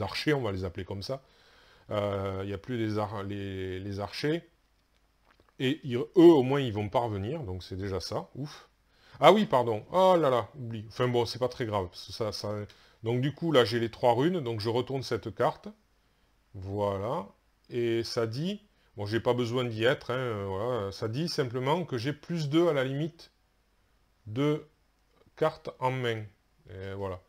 archers, on va les appeler comme ça. Il n'y a plus les archers. Et eux, au moins, ils vont pas revenir, donc c'est déjà ça, ouf. Ah oui, pardon, oh là là, oublie. Enfin bon, c'est pas très grave, parce que ça... Donc du coup, là, j'ai les 3 runes, donc je retourne cette carte. Voilà. Et ça dit... Bon, j'ai pas besoin d'y être, hein, voilà. Ça dit simplement que j'ai plus 2 à la limite de cartes en main. Et voilà.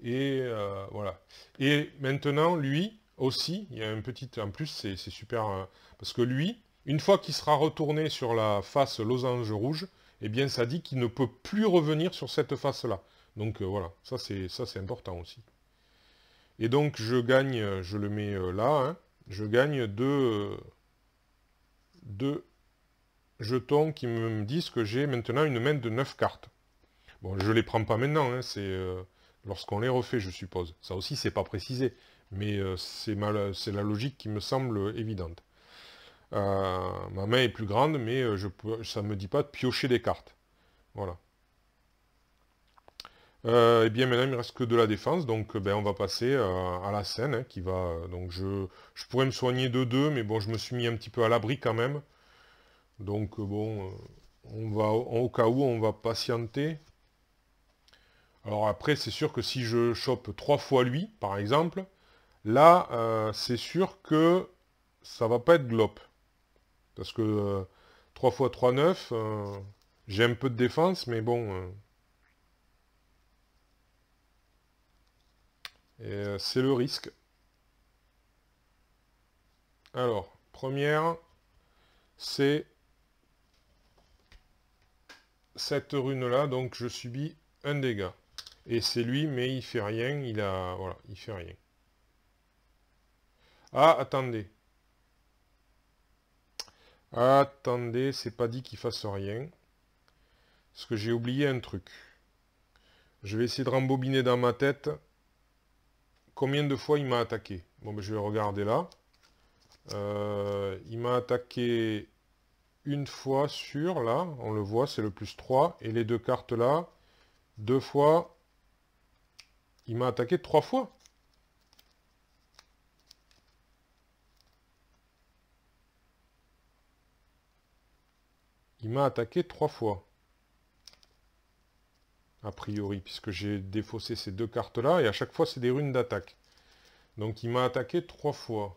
Et voilà. Et maintenant, lui aussi, il y a un petit... En plus, c'est super... parce que lui, une fois qu'il sera retourné sur la face losange rouge, eh bien, ça dit qu'il ne peut plus revenir sur cette face-là. Donc voilà, ça c'est important aussi. Et donc, je gagne, je le mets là, hein, je gagne deux jetons qui me disent que j'ai maintenant une main de 9 cartes. Bon, je ne les prends pas maintenant, hein, c'est lorsqu'on les refait, je suppose. Ça aussi, c'est pas précisé, mais c'est la logique qui me semble évidente. Ma main est plus grande, mais ça ne me dit pas de piocher des cartes. Voilà. Et bien maintenant il me reste que de la défense, donc ben, on va passer à la scène, hein, qui va... donc je pourrais me soigner de 2, mais bon, je me suis mis un petit peu à l'abri quand même. Donc bon, on va, au cas où, on va patienter. Alors après, c'est sûr que si je chope 3 fois lui, par exemple, là, c'est sûr que ça va pas être glop. Parce que 3 fois 3, 9, j'ai un peu de défense, mais bon, c'est le risque. Alors, première, c'est cette rune-là, donc je subis un dégât. Et c'est lui, mais il fait rien, il a... Voilà, il fait rien. Ah, attendez. Attendez, c'est pas dit qu'il fasse rien. Parce que j'ai oublié un truc. Je vais essayer de rembobiner dans ma tête combien de fois il m'a attaqué. Bon, ben, je vais regarder là. Il m'a attaqué une fois sur, là, on le voit, c'est le plus 3. Et les deux cartes là, 2 fois, il m'a attaqué 3 fois. Il m'a attaqué 3 fois. A priori, puisque j'ai défaussé ces deux cartes-là, et à chaque fois, c'est des runes d'attaque. Donc, il m'a attaqué 3 fois.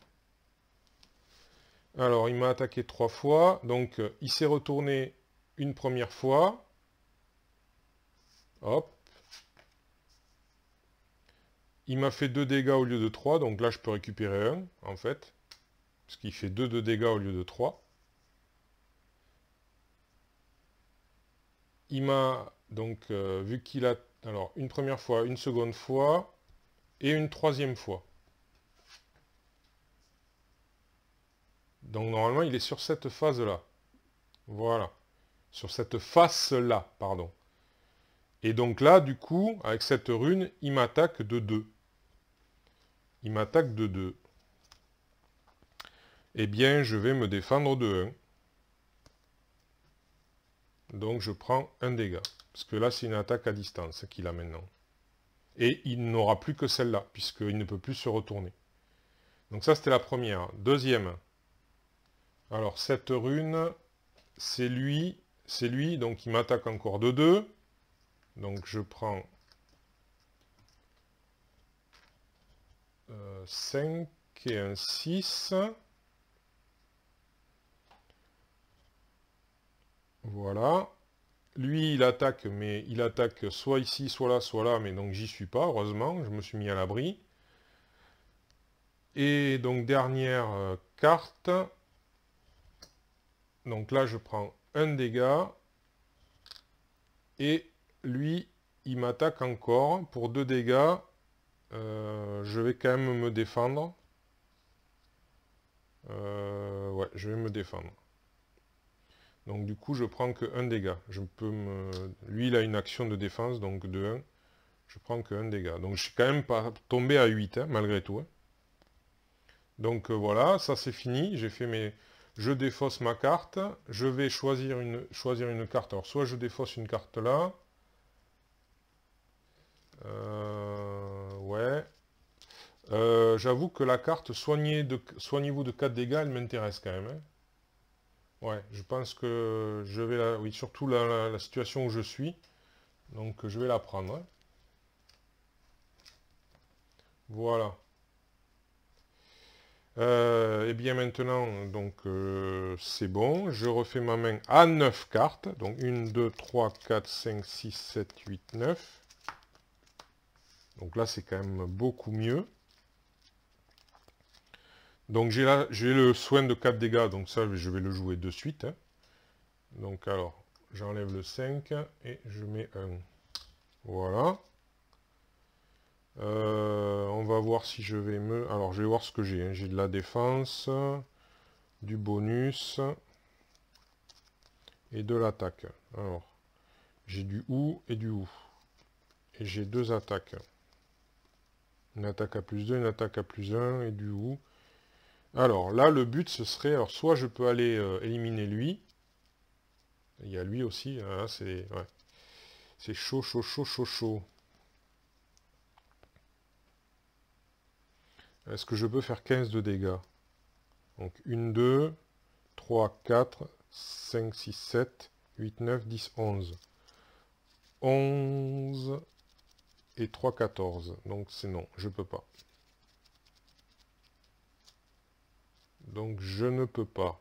Alors, il m'a attaqué 3 fois, donc il s'est retourné une première fois. Hop. Il m'a fait 2 dégâts au lieu de 3, donc là, je peux récupérer 1, en fait. Parce qu'il fait 2 de dégâts au lieu de 3. Il m'a, donc, vu qu'il a... Alors, une première fois, une seconde fois, et une troisième fois. Donc normalement, il est sur cette phase-là. Voilà. Sur cette face-là, pardon. Et donc là, du coup, avec cette rune, il m'attaque de 2. Il m'attaque de 2. Eh bien, je vais me défendre de 1. Donc je prends un dégât. Parce que là, c'est une attaque à distance qu'il a maintenant. Et il n'aura plus que celle-là, puisqu'il ne peut plus se retourner. Donc ça, c'était la première. Deuxième. Alors, cette rune, c'est lui, donc il m'attaque encore de 2. Donc je prends 5 et un 6. Voilà. Lui, il attaque, mais il attaque soit ici, soit là, mais donc j'y suis pas, heureusement, je me suis mis à l'abri. Et donc dernière carte. Donc là, je prends un dégât. Et lui, il m'attaque encore pour 2 dégâts. Je vais quand même me défendre. Ouais, je vais me défendre. Donc du coup, je prends que 1 dégât. Je peux me... Lui, il a une action de défense, donc de 1. Je prends que 1 dégât. Donc je suis quand même pas tombé à 8, hein, malgré tout. Hein. Donc voilà, ça c'est fini. J'ai fait mes... Je défausse ma carte. Je vais choisir une carte. Alors soit je défausse une carte là. Ouais. J'avoue que la carte soignez-vous de 4 dégâts, elle m'intéresse quand même. Hein. Ouais, je pense que je vais la... Oui, surtout la situation où je suis. Donc je vais la prendre. Hein. Voilà. Et bien maintenant, donc c'est bon. Je refais ma main à 9 cartes. Donc 1, 2, 3, 4, 5, 6, 7, 8, 9. Donc là, c'est quand même beaucoup mieux. Donc j'ai le soin de 4 dégâts. Donc ça, je vais le jouer de suite. Hein. Donc alors, j'enlève le 5 et je mets 1. Voilà. On va voir si je vais me... Alors, je vais voir ce que j'ai. Hein. J'ai de la défense, du bonus et de l'attaque. Alors, j'ai du ou et du ou. Et j'ai 2 attaques. Une attaque à plus 2, une attaque à plus 1 et du ou. Alors, là, le but, ce serait... Alors, soit je peux aller éliminer lui. Il y a lui aussi. Hein, c'est... Ouais. C'est chaud, chaud, chaud, chaud, chaud. Est-ce que je peux faire 15 de dégâts? Donc 1, 2, 3, 4, 5, 6, 7, 8, 9, 10, 11. 11 et 3, 14. Donc c'est non, je peux pas. Donc je ne peux pas.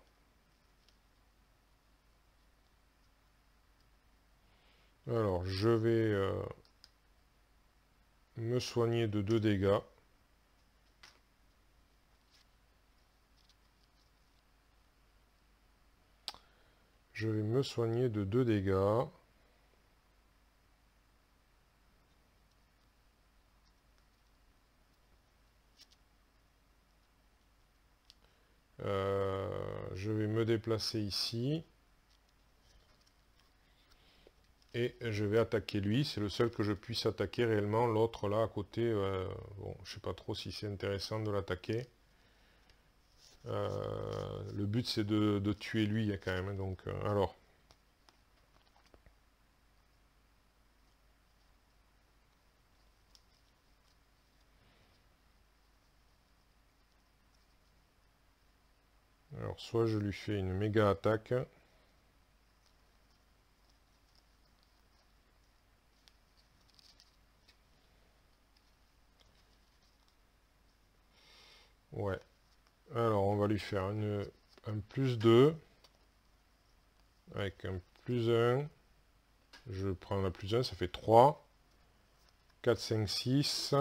Alors je vais me soigner de 2 dégâts. Je vais me soigner de 2 dégâts. Je vais me déplacer ici. Et je vais attaquer lui. C'est le seul que je puisse attaquer réellement. L'autre là à côté, bon, je sais pas trop si c'est intéressant de l'attaquer. Le but c'est de tuer lui quand même. Donc, alors. Alors, soit je lui fais une méga attaque. Ouais. Alors, on va lui faire un plus 2. Avec un plus 1. Je prends la plus 1, ça fait 3. 4, 5, 6.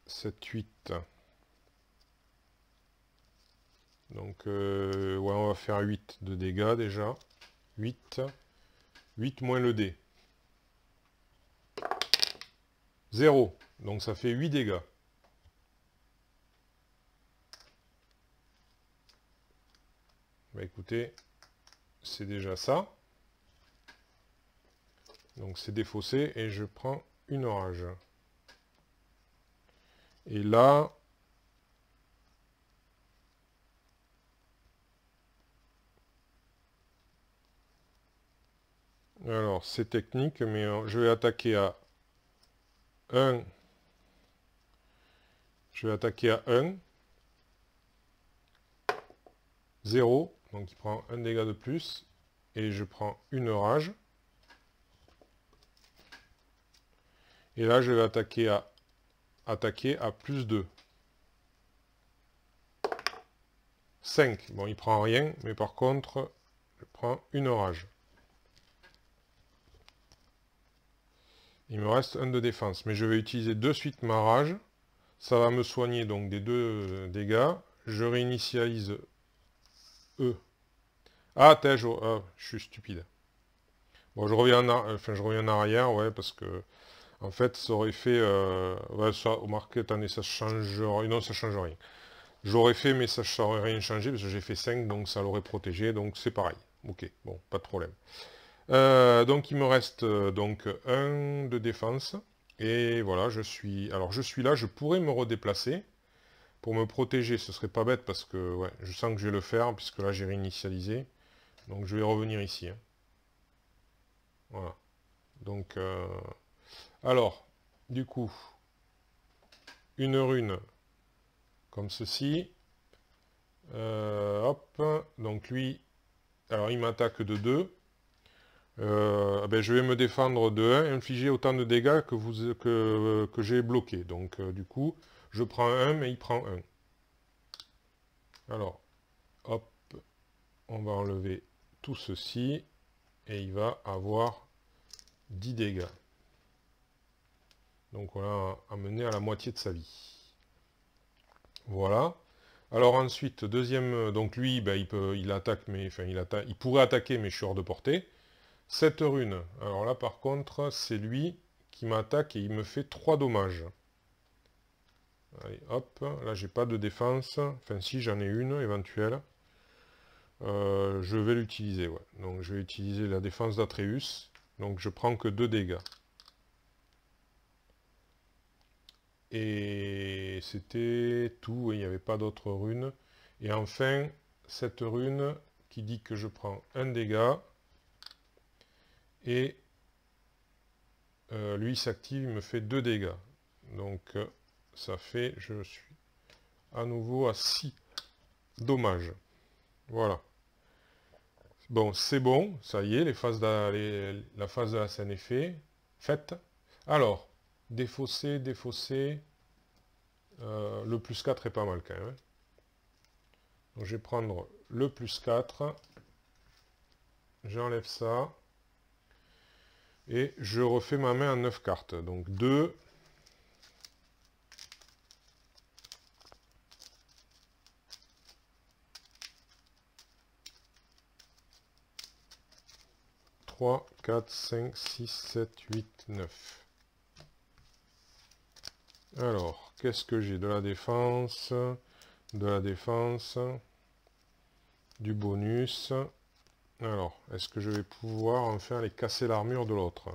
7, 8. Donc, ouais, on va faire 8 de dégâts déjà. 8. 8 moins le dé. 0. Donc ça fait 8 dégâts. Bah écoutez, c'est déjà ça. Donc c'est défaussé et je prends une orage. Et là... Alors c'est technique, mais je vais attaquer à 1. Je vais attaquer à 1. 0. Donc il prend un dégât de plus. Et je prends une rage. Et là je vais attaquer à plus 2. 5. Bon, il prend rien, mais par contre, je prends une rage. Il me reste un de défense, mais je vais utiliser de suite ma rage. Ça va me soigner donc des 2 dégâts. Je réinitialise E. Ah, je suis stupide. Bon, je reviens en arrière, ouais, parce que en fait, ça aurait fait... ouais, ça, remarquez, attendez, ça change... Non, ça change rien. J'aurais fait, mais ça n'aurait rien changé, parce que j'ai fait 5, donc ça l'aurait protégé, donc c'est pareil. Ok, bon, pas de problème. Donc il me reste donc 1 de défense. Et voilà, je suis... Alors je suis là, je pourrais me redéplacer. Pour me protéger, ce serait pas bête parce que ouais, je sens que je vais le faire, puisque là j'ai réinitialisé. Donc je vais revenir ici. Hein. Voilà. Donc, alors, du coup, une rune comme ceci. Hop, donc lui, alors il m'attaque de 2. Ben, je vais me défendre de 1, infliger autant de dégâts que j'ai bloqué. Donc du coup, je prends 1, mais il prend 1. Alors, hop, on va enlever tout ceci, et il va avoir 10 dégâts. Donc on l'a amené à la moitié de sa vie. Voilà. Alors ensuite, deuxième, donc lui, ben, il attaque, mais enfin il pourrait attaquer, mais je suis hors de portée. Cette rune, alors là par contre, c'est lui qui m'attaque et il me fait 3 dommages. Allez, hop, là j'ai pas de défense, enfin si j'en ai une éventuelle. Je vais l'utiliser, ouais. Donc je vais utiliser la défense d'Atreus. Donc je prends que 2 dégâts. Et c'était tout, il n'y avait pas d'autres runes. Et enfin, cette rune qui dit que je prends un dégât et lui il s'active, il me fait 2 dégâts. Donc ça fait, je suis à nouveau à 6 dommages. Voilà. Bon, c'est bon, ça y est, la phase de la scène est faite. Alors, défausser, défausser. Le plus 4 est pas mal quand même, hein. Donc je vais prendre le plus 4. J'enlève ça. Et je refais ma main en 9 cartes. Donc 2. 3, 4, 5, 6, 7, 8, 9. Alors, qu'est-ce que j'ai? De la défense, du bonus. Alors, est-ce que je vais pouvoir enfin aller casser l'armure de l'autre?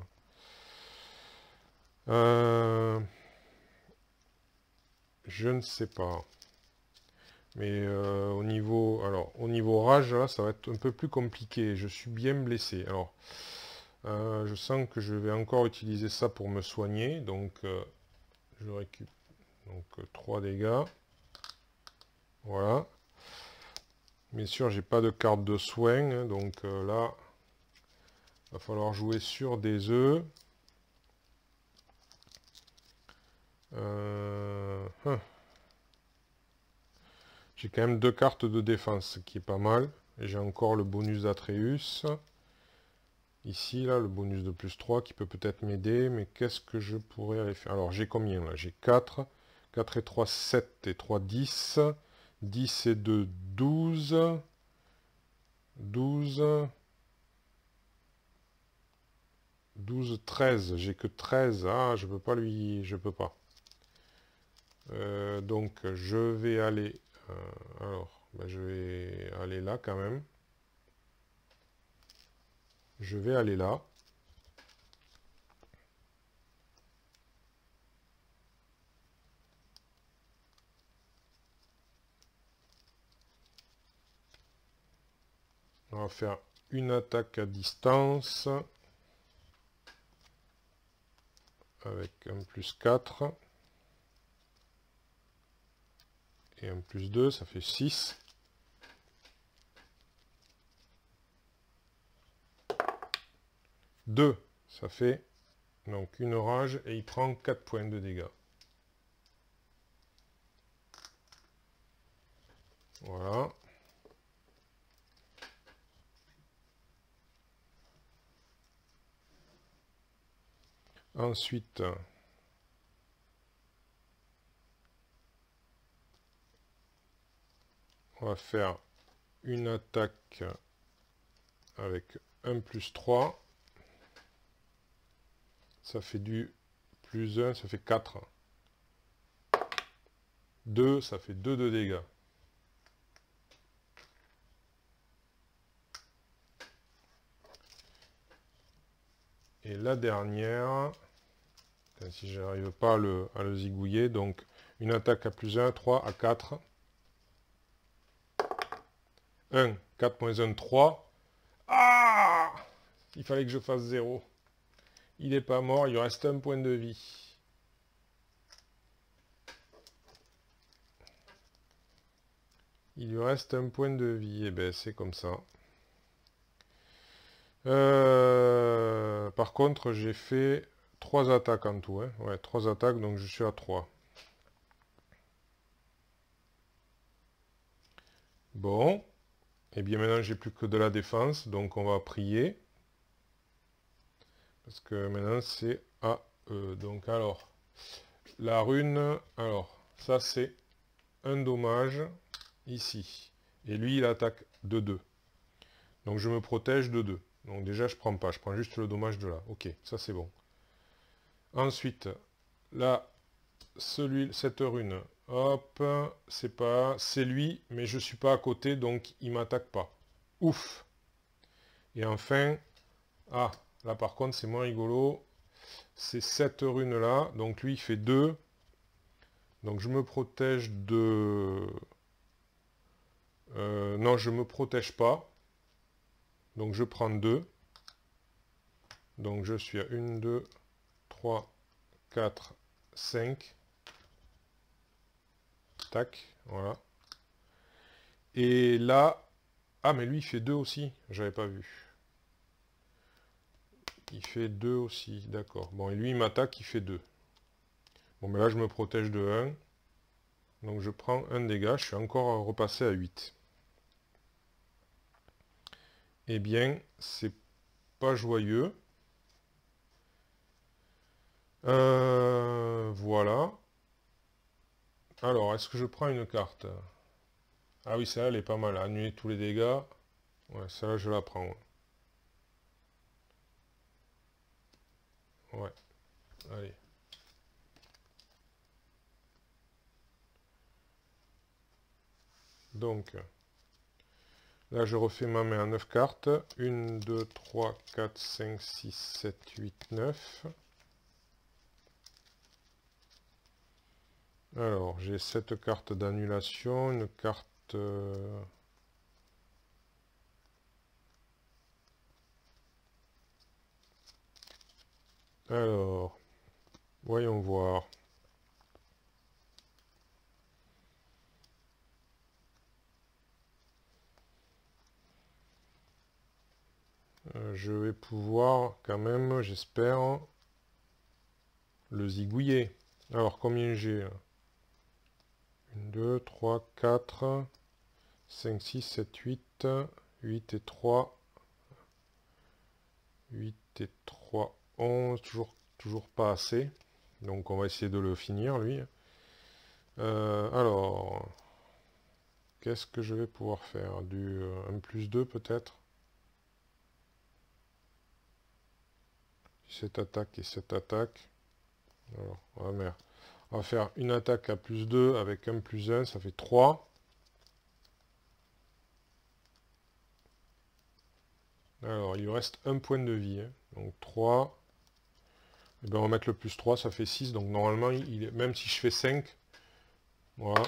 Je ne sais pas. Mais au niveau rage, là, ça va être un peu plus compliqué. Je suis bien blessé. Alors, je sens que je vais encore utiliser ça pour me soigner. Donc, je récupère 3 dégâts. Voilà. Bien sûr, j'ai pas de carte de soin. Hein, donc là, il va falloir jouer sur des œufs. J'ai quand même 2 cartes de défense, ce qui est pas mal. J'ai encore le bonus d'Atreus. Ici, là, le bonus de plus 3 qui peut peut-être m'aider. Mais qu'est-ce que je pourrais aller faire? Alors, j'ai combien là? J'ai 4. 4 et 3, 7 et 3, 10. 10 et 2, 12. 12. 12, 13. J'ai que 13. Ah, je peux pas lui... Je peux pas. Donc, je vais aller... je vais aller là quand même. Je vais aller là. On va faire une attaque à distance. Avec un plus 4. Et un plus 2, ça fait 6. 2, ça fait donc une rage et il prend 4 points de dégâts. Voilà. Ensuite, on va faire une attaque avec un plus 3. Ça fait du plus 1, ça fait 4. 2, ça fait 2 de dégâts. Et la dernière, si je n'arrive pas à le zigouiller, donc une attaque à plus 1, 3 à 4. 1, 4 moins 1, 3. Ah! Il fallait que je fasse 0. Il n'est pas mort, il lui reste un point de vie. Il lui reste un point de vie, et ben c'est comme ça. Par contre, j'ai fait 3 attaques en tout. Hein. Ouais, 3 attaques, donc je suis à 3. Bon. Et bien maintenant, j'ai plus que de la défense, donc on va prier. Parce que maintenant, c'est à eux. Donc alors, la rune, alors, ça c'est un dommage ici. Et lui, il attaque de 2. Donc je me protège de 2. Donc déjà, je prends pas, je prends juste le dommage de là. Ok, ça c'est bon. Ensuite, là, cette rune, hop, c'est lui, mais je suis pas à côté, donc il m'attaque pas. Ouf. Et enfin, ah, là par contre, c'est moins rigolo. C'est cette rune là, donc lui il fait 2. Donc je me protège de... non, je me protège pas. Donc je prends 2. Donc je suis à 1, 2, 3, 4, 5. Tac, voilà. Et là... Ah, mais lui, il fait 2 aussi. J'avais pas vu. Il fait 2 aussi, d'accord. Bon, et lui, il m'attaque, il fait 2. Bon, mais là, je me protège de 1. Donc, je prends un dégât. Je suis encore repassé à 8. Eh bien, c'est pas joyeux. Voilà. Alors, est-ce que je prends une carte? Ah oui, celle-là, elle est pas mal. Annuler tous les dégâts. Ouais, celle-là, je la prends. Ouais, allez. Donc, là, je refais ma main à 9 cartes. 1, 2, 3, 4, 5, 6, 7, 8, 9. Alors, j'ai 7 cartes d'annulation, une carte... Alors, voyons voir. Je vais pouvoir quand même, j'espère, le zigouiller. Alors, combien j'ai? 1, 2, 3, 4, 5, 6, 7, 8, 8 et 3, 8 et 3, 11, toujours pas assez. Donc on va essayer de le finir, lui. Alors, qu'est-ce que je vais pouvoir faire? Du 1 plus 2 peut-être? Cette attaque et cette attaque. Alors, on va faire une attaque à plus 2 avec 1 plus 1, ça fait 3. Alors, il lui reste un point de vie. Hein. Donc 3. Et bien, on va mettre le plus 3, ça fait 6. Donc normalement, même si je fais 5, voilà,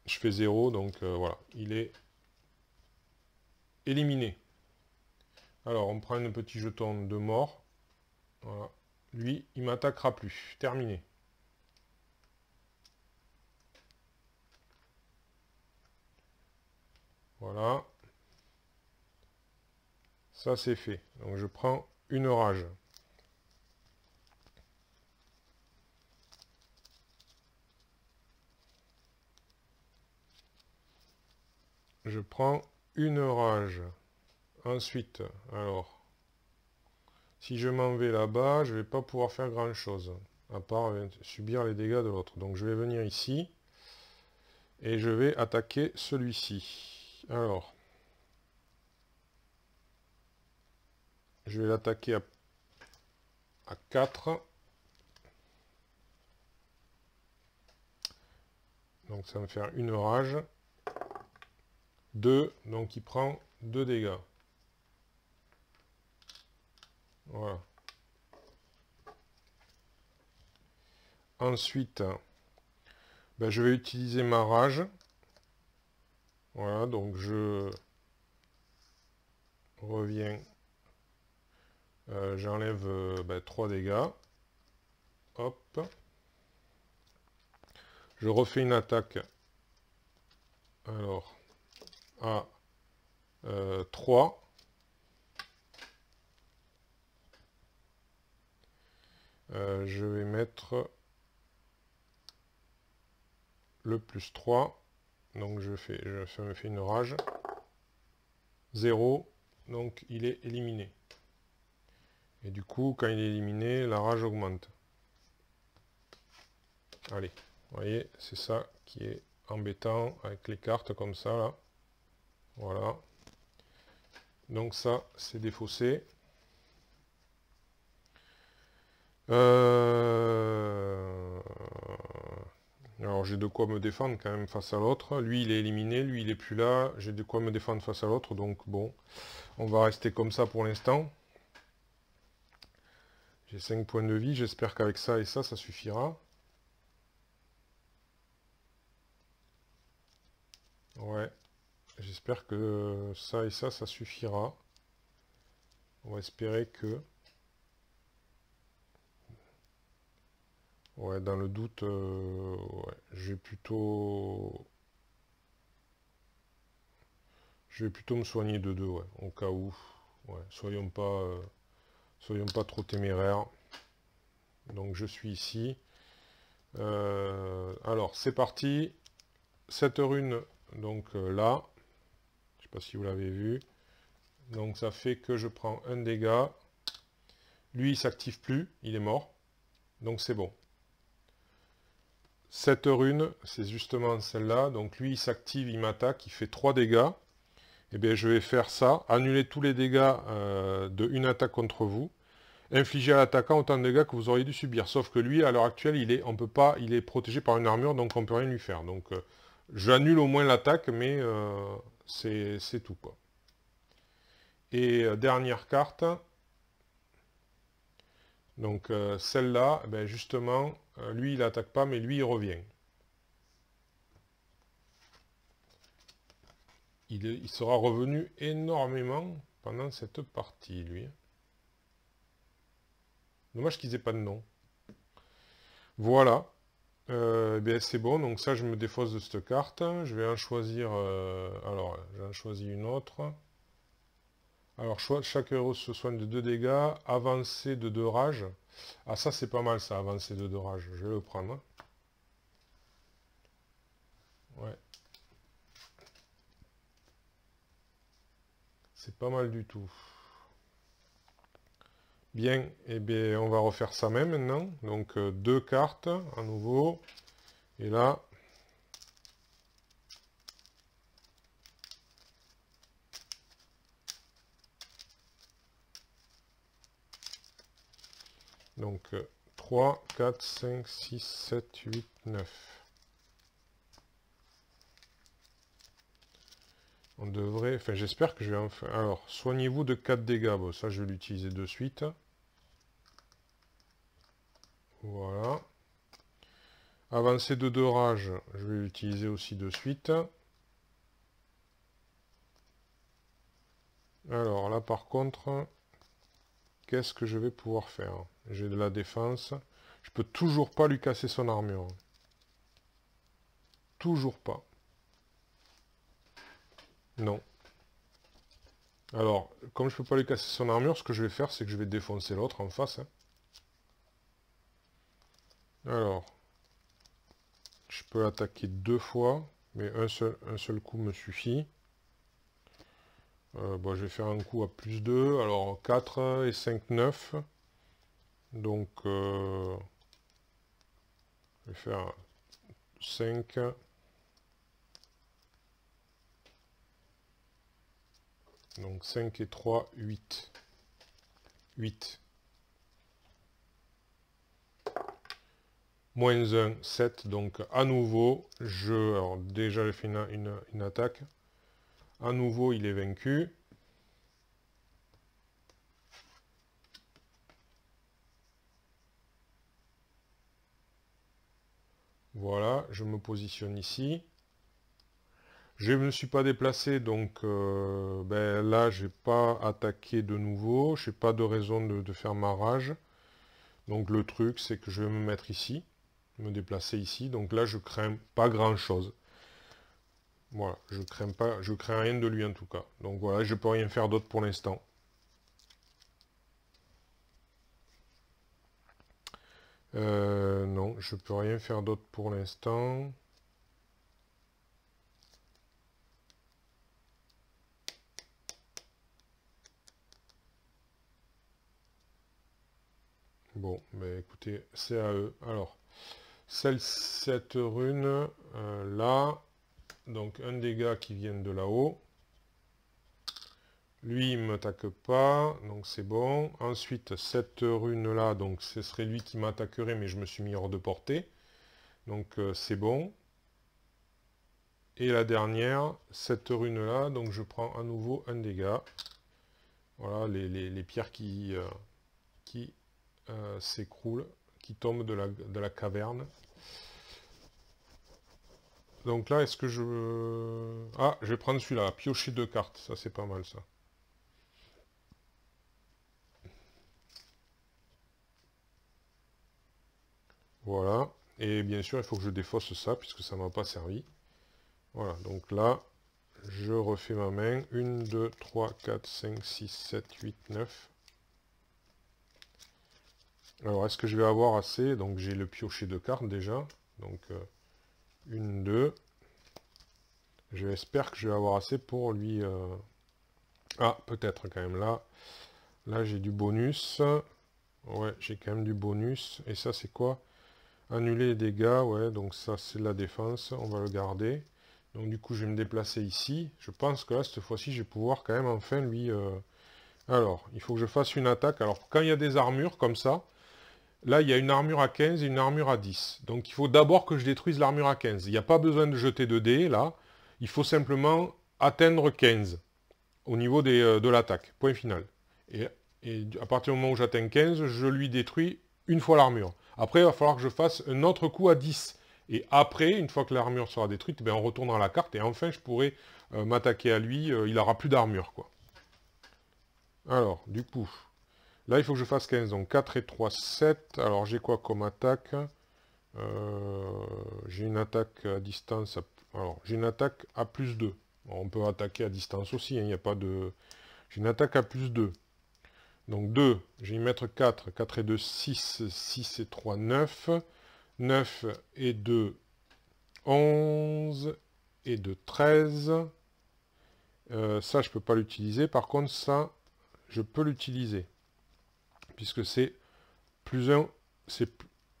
je fais 0. Donc voilà, il est éliminé. Alors, on prend un petit jeton de mort. Voilà. Lui, il m'attaquera plus. Terminé. Voilà. Ça, c'est fait. Donc, je prends une rage. Je prends une rage. Ensuite, alors, si je m'en vais là-bas, je ne vais pas pouvoir faire grand-chose, à part subir les dégâts de l'autre. Donc, je vais venir ici, et je vais attaquer celui-ci. Alors, je vais l'attaquer à 4. Donc, ça va me faire une rage. 2, donc il prend 2 dégâts. Voilà. Ensuite, ben, je vais utiliser ma rage. Voilà, donc je reviens. J'enlève 3 dégâts. Hop. Je refais une attaque. Alors, à 3. Je vais mettre le plus 3. Donc ça me fait une rage. 0. Donc il est éliminé. Et du coup, quand il est éliminé, la rage augmente. Allez, vous voyez, c'est ça qui est embêtant avec les cartes comme ça, là. Voilà. Donc ça, c'est défaussé. Alors j'ai de quoi me défendre quand même face à l'autre. Lui il est éliminé, lui il est plus là. J'ai de quoi me défendre face à l'autre. Donc bon, on va rester comme ça pour l'instant. J'ai 5 points de vie. J'espère qu'avec ça et ça suffira. Ouais. J'espère que ça et ça suffira. On va espérer que... Ouais, dans le doute, ouais, je vais plutôt me soigner de 2, ouais, au cas où. Ouais, soyons pas trop téméraires. Donc je suis ici. Alors c'est parti. Cette rune, donc là, je sais pas si vous l'avez vu. Donc ça fait que je prends un dégât. Lui il s'active plus, il est mort. Donc c'est bon. Cette rune, c'est justement celle-là. Donc lui il s'active, il m'attaque, il fait 3 dégâts. Et bien je vais faire ça, annuler tous les dégâts de une attaque contre vous. Infliger à l'attaquant autant de dégâts que vous auriez dû subir. Sauf que lui, à l'heure actuelle, on peut pas, il est protégé par une armure, donc on peut rien lui faire. Donc j'annule au moins l'attaque, mais c'est tout, quoi. Et dernière carte, donc celle-là, ben, justement, lui il attaque pas, mais lui il revient. Il sera revenu énormément pendant cette partie, lui. Dommage qu'ils aient pas de nom. Voilà. Eh bien c'est bon, donc ça je me défausse de cette carte. Je vais en choisir... alors, j'en choisis une autre. Alors, chaque héros se soigne de 2 dégâts, avancé de 2 rages. Ah ça c'est pas mal ça, avancé de 2 rages. Je vais le prendre. Ouais. C'est pas mal du tout. Bien, et bien on va refaire ça même maintenant. Donc 2 cartes à nouveau. Et là... Donc 3, 4, 5, 6, 7, 8, 9. On devrait... Enfin, j'espère que je vais en faire... Alors, soignez-vous de 4 dégâts. Bon, ça, je vais l'utiliser de suite. Voilà. Avancée de 2 rages, je vais l'utiliser aussi de suite. Alors, là, par contre, qu'est-ce que je vais pouvoir faire? J'ai de la défense. Je peux toujours pas lui casser son armure. Toujours pas. Non. Alors, comme je peux pas lui casser son armure, ce que je vais faire, c'est que je vais défoncer l'autre en face. Alors, je peux attaquer 2 fois, mais un seul coup me suffit. Bon, je vais faire un coup à plus 2. Alors, 4 et 5, 9. Donc, je vais faire 5. Donc 5 et 3, 8. 8. Moins 1, 7. Donc à nouveau, alors déjà j'ai fait une attaque. À nouveau, il est vaincu. Voilà, je me positionne ici. Je ne me suis pas déplacé, donc ben, là, je n'ai pas attaqué de nouveau. Je n'ai pas de raison de faire ma rage. Donc le truc, c'est que je vais me mettre ici, me déplacer ici. Donc là, je crains pas grand-chose. Voilà, je crains rien de lui en tout cas. Donc voilà, je peux rien faire d'autre pour l'instant. Non, je peux rien faire d'autre pour l'instant. Bon, ben écoutez, c'est à eux. Alors, cette rune, là, donc un dégât qui vient de là-haut. Lui, il ne m'attaque pas, donc c'est bon. Ensuite, cette rune-là, donc ce serait lui qui m'attaquerait, mais je me suis mis hors de portée. Donc c'est bon. Et la dernière, cette rune-là, donc je prends à nouveau un dégât. Voilà, les pierres qui s'écroulent, qui tombent de la caverne. Donc là, est-ce que je... Ah, je vais prendre celui-là, piocher 2 cartes, ça c'est pas mal ça. Voilà. Et bien sûr, il faut que je défausse ça, puisque ça ne m'a pas servi. Voilà, donc là, je refais ma main. 1, 2, 3, 4, 5, 6, 7, 8, 9. Alors, est-ce que je vais avoir assez? Donc, j'ai le piocher de cartes déjà. Donc, 1, 2. J'espère que je vais avoir assez pour lui... Ah, peut-être quand même là. Là, j'ai du bonus. Ouais, j'ai quand même du bonus. Et ça, c'est quoi? Annuler les dégâts. Ouais, donc ça, c'est la défense. On va le garder. Donc, du coup, je vais me déplacer ici. Je pense que là, cette fois-ci, je vais pouvoir quand même enfin lui... Alors, il faut que je fasse une attaque. Alors, quand il y a des armures comme ça, là, il y a une armure à 15 et une armure à 10. Donc, il faut d'abord que je détruise l'armure à 15. Il n'y a pas besoin de jeter de dés, là. Il faut simplement atteindre 15 au niveau de l'attaque. Point final. Et, et à partir du moment où j'atteins 15, je lui détruis une fois l'armure. Après, il va falloir que je fasse un autre coup à 10. Et après, une fois que l'armure sera détruite, ben, on retournera à la carte et enfin, je pourrai m'attaquer à lui. Il n'aura plus d'armure, quoi. Alors, du coup, là, il faut que je fasse 15. Donc, 4 et 3, 7. Alors, j'ai quoi comme attaque? J'ai une attaque à distance. Alors, j'ai une attaque à plus 2. Bon, on peut attaquer à distance aussi. Il n'y a pas de... J'ai une attaque à plus 2. Donc 2, je vais y mettre 4. 4 et 2, 6. 6 et 3, 9. 9 et 2, 11. Et 2, 13. Ça, je ne peux pas l'utiliser. Par contre, ça, je peux l'utiliser. Puisque c'est plus 1. Ça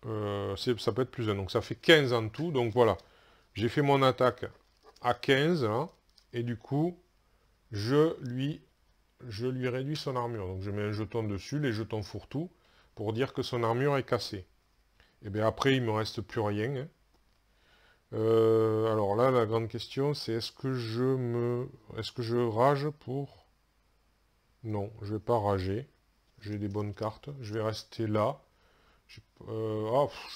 peut être plus 1. Donc ça fait 15 en tout. Donc voilà. J'ai fait mon attaque à 15. Hein, et du coup, je lui réduis son armure. Donc je mets un jeton dessus, les jetons fourre-tout, pour dire que son armure est cassée. Et bien après, il ne me reste plus rien. Hein. Alors là, la grande question, c'est est-ce que je rage pour... Non, je ne vais pas rager. J'ai des bonnes cartes. Je vais rester là. Je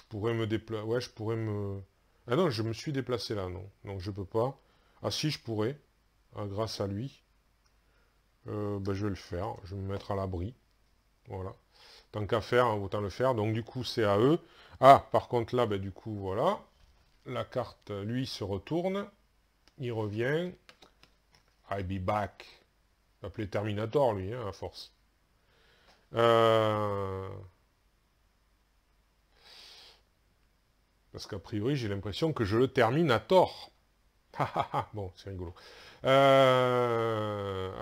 pourrais me déplacer. Ouais, je pourrais me... Ah non, je me suis déplacé là, non. Donc je peux pas. Ah si, je pourrais. Grâce à lui. Je vais le faire. Je vais me mettre à l'abri. Voilà. Tant qu'à faire, hein, autant le faire. Donc du coup, c'est à eux. Ah, par contre là, du coup, voilà. La carte, lui, se retourne. Il revient. I'll be back. Appelé Terminator, lui, hein, à force. Parce qu'a priori, j'ai l'impression que je le termine à tort. Bon, c'est rigolo.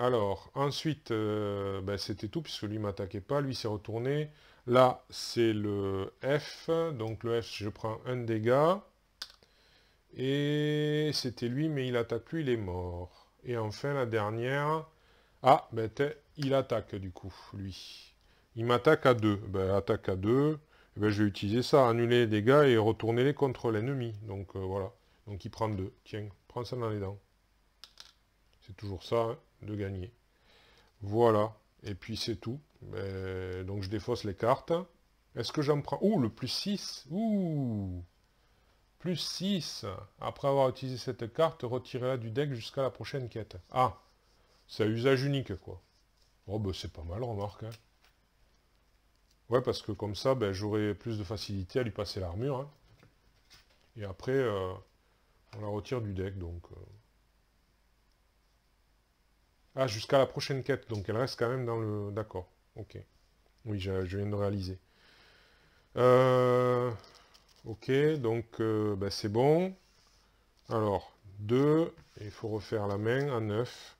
Alors, ensuite, c'était tout, puisque lui ne m'attaquait pas. Lui s'est retourné. Là, c'est le F. Donc le F, je prends un dégât. Et c'était lui, mais il attaque plus, il est mort. Et enfin, la dernière... Ah, il attaque, du coup, lui. Il m'attaque à 2. Attaque à 2. Je vais utiliser ça, annuler les dégâts et retourner-les contre l'ennemi. Donc, voilà. Donc, il prend 2. Tiens, prends ça dans les dents. C'est toujours ça, hein, de gagner. Voilà. Et puis, c'est tout. Donc, je défausse les cartes. Est-ce que j'en prends... Ouh, le plus 6. Ouh, plus 6. Après avoir utilisé cette carte, retirez-la du deck jusqu'à la prochaine quête. Ah, c'est à usage unique, quoi. Oh, c'est pas mal, remarque. Hein. Ouais, parce que comme ça, j'aurai plus de facilité à lui passer l'armure. Hein. Et après, on la retire du deck, donc... Ah, jusqu'à la prochaine quête, donc elle reste quand même dans le... D'accord, ok. Oui, je viens de réaliser. Ok, donc c'est bon. Alors, 2, il faut refaire la main à 9.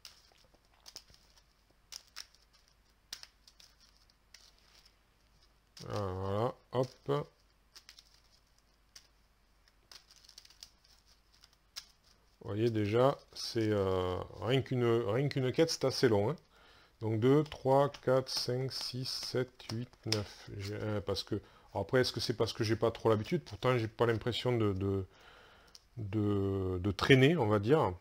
Voilà, hop. Vous voyez déjà, c'est rien qu'une quête, c'est assez long. Hein. Donc 2, 3, 4, 5, 6, 7, 8, 9. Parce que... Alors après, est-ce que c'est parce que j'ai pas trop l'habitude? Pourtant, j'ai pas l'impression de traîner, on va dire.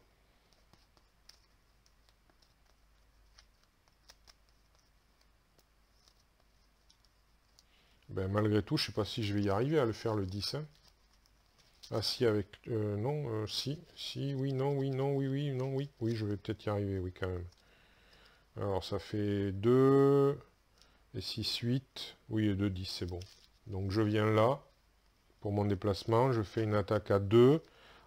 Malgré tout, je sais pas si je vais y arriver à le faire le 10. Hein. Ah si, avec... non, si, oui, non, oui, non, oui, oui, non, oui. Oui, je vais peut-être y arriver, oui, quand même. Alors, ça fait 2 et 6, 8. Oui, et 2, 10, c'est bon. Donc, je viens là, pour mon déplacement. Je fais une attaque à 2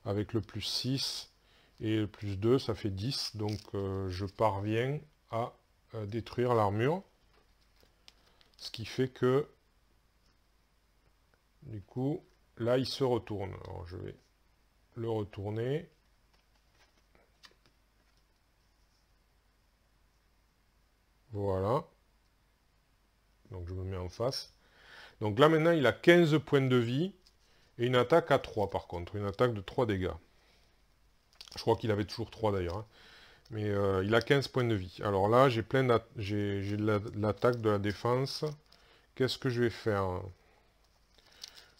avec le plus 6 et le plus 2, ça fait 10. Donc je parviens à détruire l'armure. Ce qui fait que, du coup, là il se retourne. Alors je vais le retourner. Voilà. Donc je me mets en face. Donc là maintenant il a 15 points de vie. Et une attaque à 3 par contre. Une attaque de 3 dégâts. Je crois qu'il avait toujours 3 d'ailleurs. Hein. Mais il a 15 points de vie. Alors là j'ai l'attaque de la défense. Qu'est-ce que je vais faire?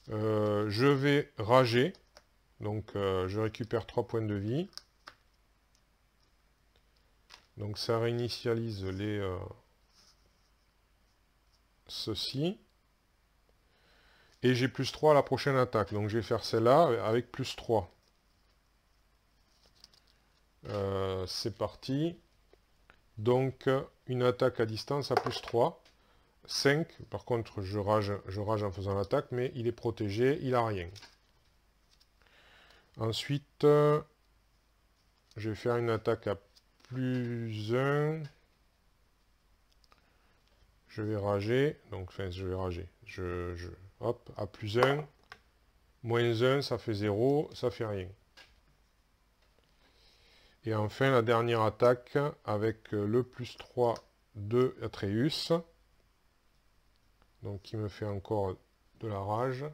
Je vais rager. Donc je récupère 3 points de vie. Donc ça réinitialise ceci. Et j'ai plus 3 à la prochaine attaque. Donc je vais faire celle-là avec plus 3. C'est parti. Donc une attaque à distance à plus 3. 5. Par contre je rage en faisant l'attaque, mais il est protégé, il n'a rien. Ensuite, je vais faire une attaque à plus 1. Je vais rager. Donc, enfin, je vais rager. Hop, à plus 1. Moins 1, ça fait 0. Ça fait rien. Et enfin, la dernière attaque avec le plus 3 de Atreus. Donc, qui me fait encore de la rage.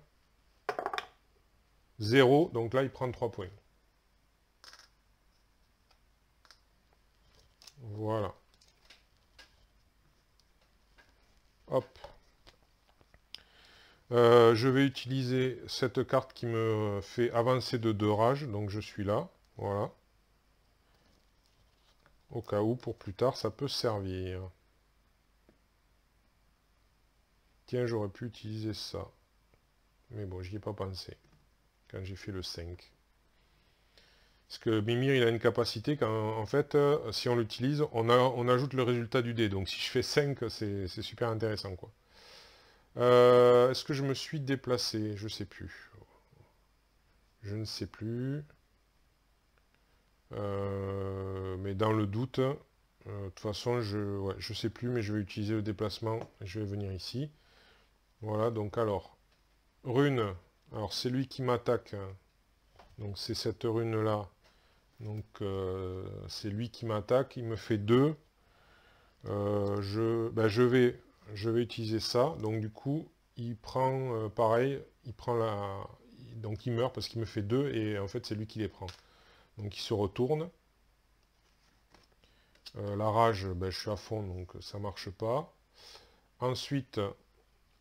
0. Donc là, il prend 3 points. Voilà. Hop. Je vais utiliser cette carte qui me fait avancer de 2 rages. Donc je suis là. Voilà. Au cas où, pour plus tard, ça peut servir. Tiens, j'aurais pu utiliser ça. Mais bon, j'y ai pas pensé. Quand j'ai fait le 5. Parce que Mimir, il a une capacité quand, en fait, si on l'utilise, on ajoute le résultat du dé. Donc si je fais 5, c'est super intéressant, quoi. Est-ce que je me suis déplacé? Je sais plus. Je ne sais plus. Mais dans le doute, de toute façon, je sais plus, mais je vais utiliser le déplacement. Je vais venir ici. Voilà, donc alors, rune. Alors c'est lui qui m'attaque. Donc c'est cette rune-là. Donc c'est lui qui m'attaque. Il me fait 2. Je vais utiliser ça. Donc du coup, il prend pareil. Il prend la... Donc il meurt parce qu'il me fait 2 et en fait c'est lui qui les prend. Donc il se retourne. La rage, je suis à fond donc ça marche pas. Ensuite,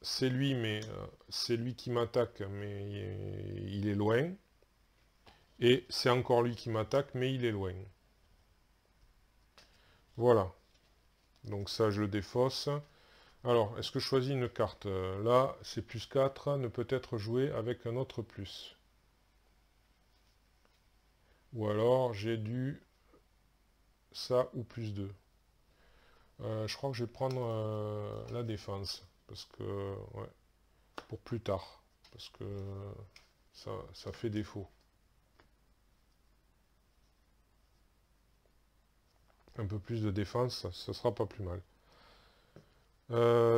c'est lui, mais c'est lui qui m'attaque, mais il est loin. Et c'est encore lui qui m'attaque, mais il est loin. Voilà. Donc ça, je le défausse. Alors, est-ce que je choisis une carte? Là, c'est plus 4, ne peut être joué avec un autre plus. Ou alors, j'ai du ça ou plus 2. Je crois que je vais prendre la défense. Parce que, ouais, pour plus tard. Parce que ça fait défaut. Un peu plus de défense, ça sera pas plus mal.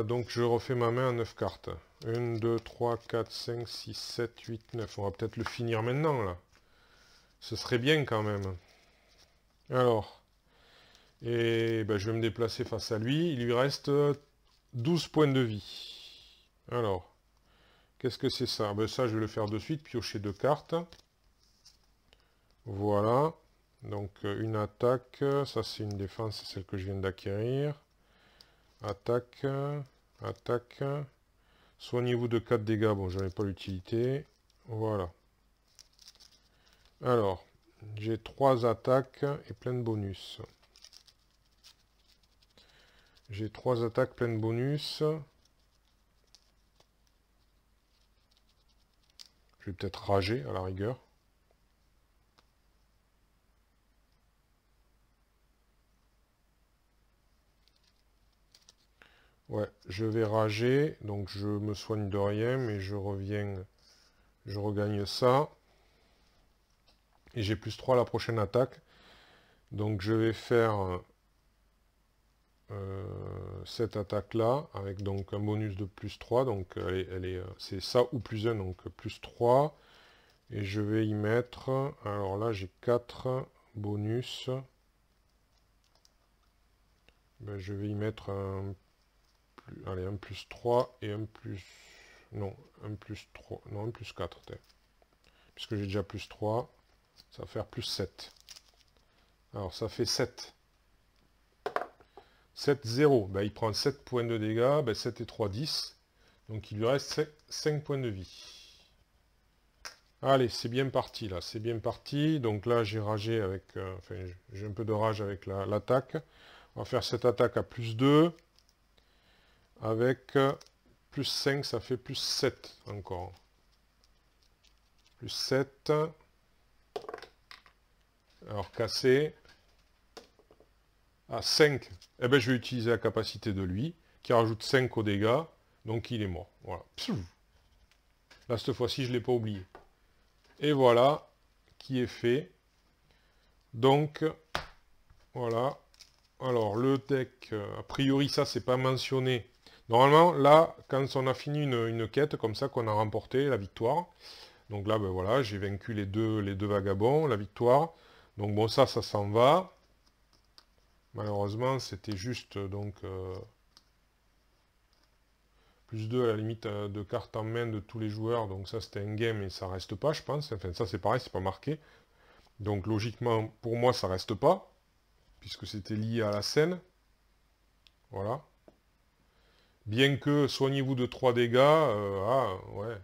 Donc je refais ma main à 9 cartes. 1, 2, 3, 4, 5, 6, 7, 8, 9. On va peut-être le finir maintenant, là. Ce serait bien, quand même. Alors. Et ben, je vais me déplacer face à lui. Il lui reste 12 points de vie. Alors. Qu'est-ce que c'est ça? Ben, ça, je vais le faire de suite. Piocher 2 cartes. Voilà. Donc, une attaque. Ça, c'est une défense. C'est celle que je viens d'acquérir. Attaque. Attaque. Soignez-vous de 4 dégâts. Bon, j'en ai pas l'utilité. Voilà. Alors, j'ai 3 attaques et plein de bonus. J'ai 3 attaques, plein de bonus. Je vais peut-être rager à la rigueur. Ouais, je vais rager. Donc je me soigne de rien, mais je reviens Je regagne ça. Et j'ai plus 3 à la prochaine attaque. Donc je vais faire cette attaque-là, avec donc un bonus de plus 3. Donc c'est ça ou plus 1, donc plus 3. Et je vais y mettre... Alors là, j'ai 4 bonus. Ben, je vais y mettre allez, un plus 3 et un plus... Non, un plus 3. Non, un plus 4. Puisque j'ai déjà plus 3, ça va faire plus 7. Alors, ça fait 7. 7, 0. Ben, il prend 7 points de dégâts. Ben, 7 et 3, 10. Donc, il lui reste 5 points de vie. Allez, c'est bien parti, là. C'est bien parti. Donc là, j'ai ragé avec... enfin, j'ai un peu de rage avec l'attaque. On va faire cette attaque à plus 2. Avec plus 5, ça fait plus 7 encore. Plus 7. Alors, cassé. À 5. Eh ben, je vais utiliser la capacité de lui, qui rajoute 5 aux dégâts. Donc, il est mort. Voilà. Là, cette fois-ci, je ne l'ai pas oublié. Et voilà, qui est fait. Donc, voilà. Alors, le deck, a priori, ça, c'est pas mentionné. Normalement, là, quand on a fini une quête, comme ça, qu'on a remporté la victoire. Donc là, ben voilà, j'ai vaincu les deux vagabonds, la victoire. Donc bon, ça s'en va. Malheureusement, c'était juste, donc... plus 2 à la limite de cartes en main de tous les joueurs. Donc ça, c'était un game et ça reste pas, je pense. Enfin, ça, c'est pareil, c'est pas marqué. Donc logiquement, pour moi, ça reste pas. Puisque c'était lié à la scène. Voilà. Bien que soignez-vous de 3 dégâts, ah, ouais,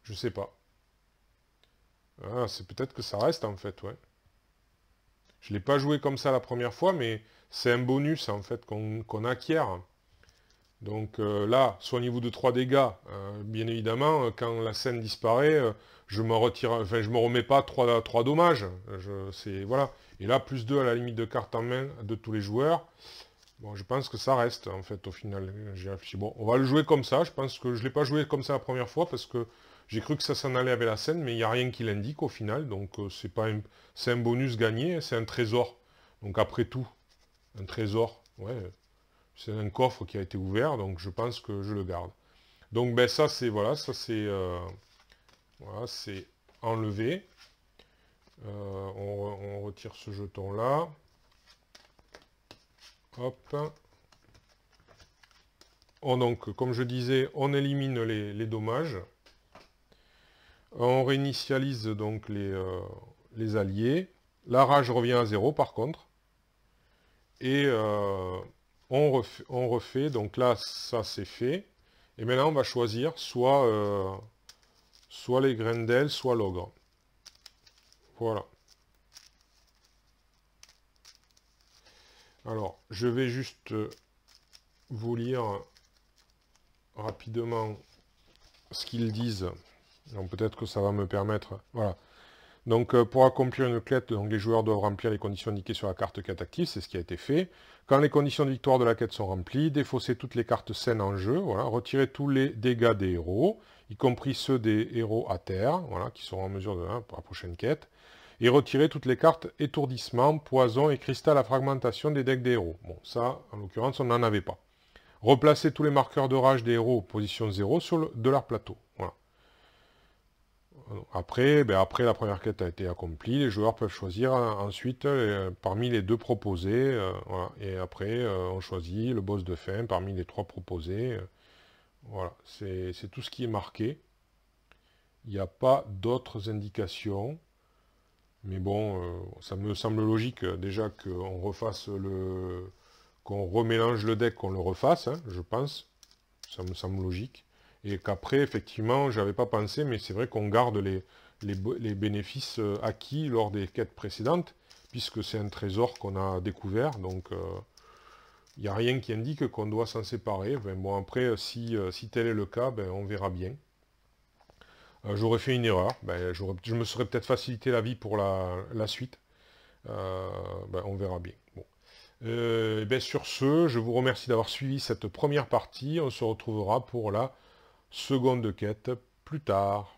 je sais pas. Ah, c'est peut-être que ça reste, en fait, ouais. Je l'ai pas joué comme ça la première fois, mais c'est un bonus, en fait, qu'on acquiert. Donc là, soignez-vous de 3 dégâts. Bien évidemment, quand la scène disparaît, je me retire, enfin, je me remets pas 3 dommages. Voilà. Et là, plus 2 à la limite de carte en main de tous les joueurs. Bon, je pense que ça reste, en fait, au final. J'ai réfléchi. Bon, on va le jouer comme ça. Je pense que je ne l'ai pas joué comme ça la première fois, parce que j'ai cru que ça s'en allait avec la scène, mais il n'y a rien qui l'indique, au final. Donc, c'est un bonus gagné, c'est un trésor. Donc, après tout, un trésor, ouais, c'est un coffre qui a été ouvert, donc je pense que je le garde. Donc, ben, ça, c'est, voilà, voilà, c'est enlevé. On retire ce jeton-là. Hop. Donc, comme je disais, on élimine les dommages. On réinitialise donc les alliés. La rage revient à 0 par contre. Et on refait. Donc là, ça c'est fait. Et maintenant, on va choisir soit les Grendel, soit l'ogre. Voilà. Alors, je vais juste vous lire rapidement ce qu'ils disent. Donc peut-être que ça va me permettre... Voilà. Donc pour accomplir une quête, donc, les joueurs doivent remplir les conditions indiquées sur la carte quête active, c'est ce qui a été fait. Quand les conditions de victoire de la quête sont remplies, défausser toutes les cartes saines en jeu, voilà, retirer tous les dégâts des héros, y compris ceux des héros à terre, voilà, qui seront en mesure de pour la prochaine quête, et retirer toutes les cartes étourdissement, poison et cristal à fragmentation des decks des héros. Bon, ça, en l'occurrence, on n'en avait pas. Replacer tous les marqueurs de rage des héros position 0 de leur plateau. Voilà. Après, après la première quête a été accomplie, les joueurs peuvent choisir ensuite parmi les 2 proposés. Voilà. Et après, on choisit le boss de fin parmi les 3 proposés. Voilà, c'est tout ce qui est marqué. Il n'y a pas d'autres indications. Mais bon, ça me semble logique déjà qu'on refasse qu'on remélange le deck, qu'on le refasse, hein, je pense. Ça me semble logique. Et qu'après, effectivement, j'avais pas pensé, mais c'est vrai qu'on garde les bénéfices acquis lors des quêtes précédentes, puisque c'est un trésor qu'on a découvert, donc il n'y a rien qui indique qu'on doit s'en séparer. Ben, bon, après, si tel est le cas, ben, on verra bien. J'aurais fait une erreur, ben, je me serais peut-être facilité la vie pour la suite. Ben, on verra bien. Bon. Ben, sur ce, je vous remercie d'avoir suivi cette première partie. On se retrouvera pour la seconde quête plus tard.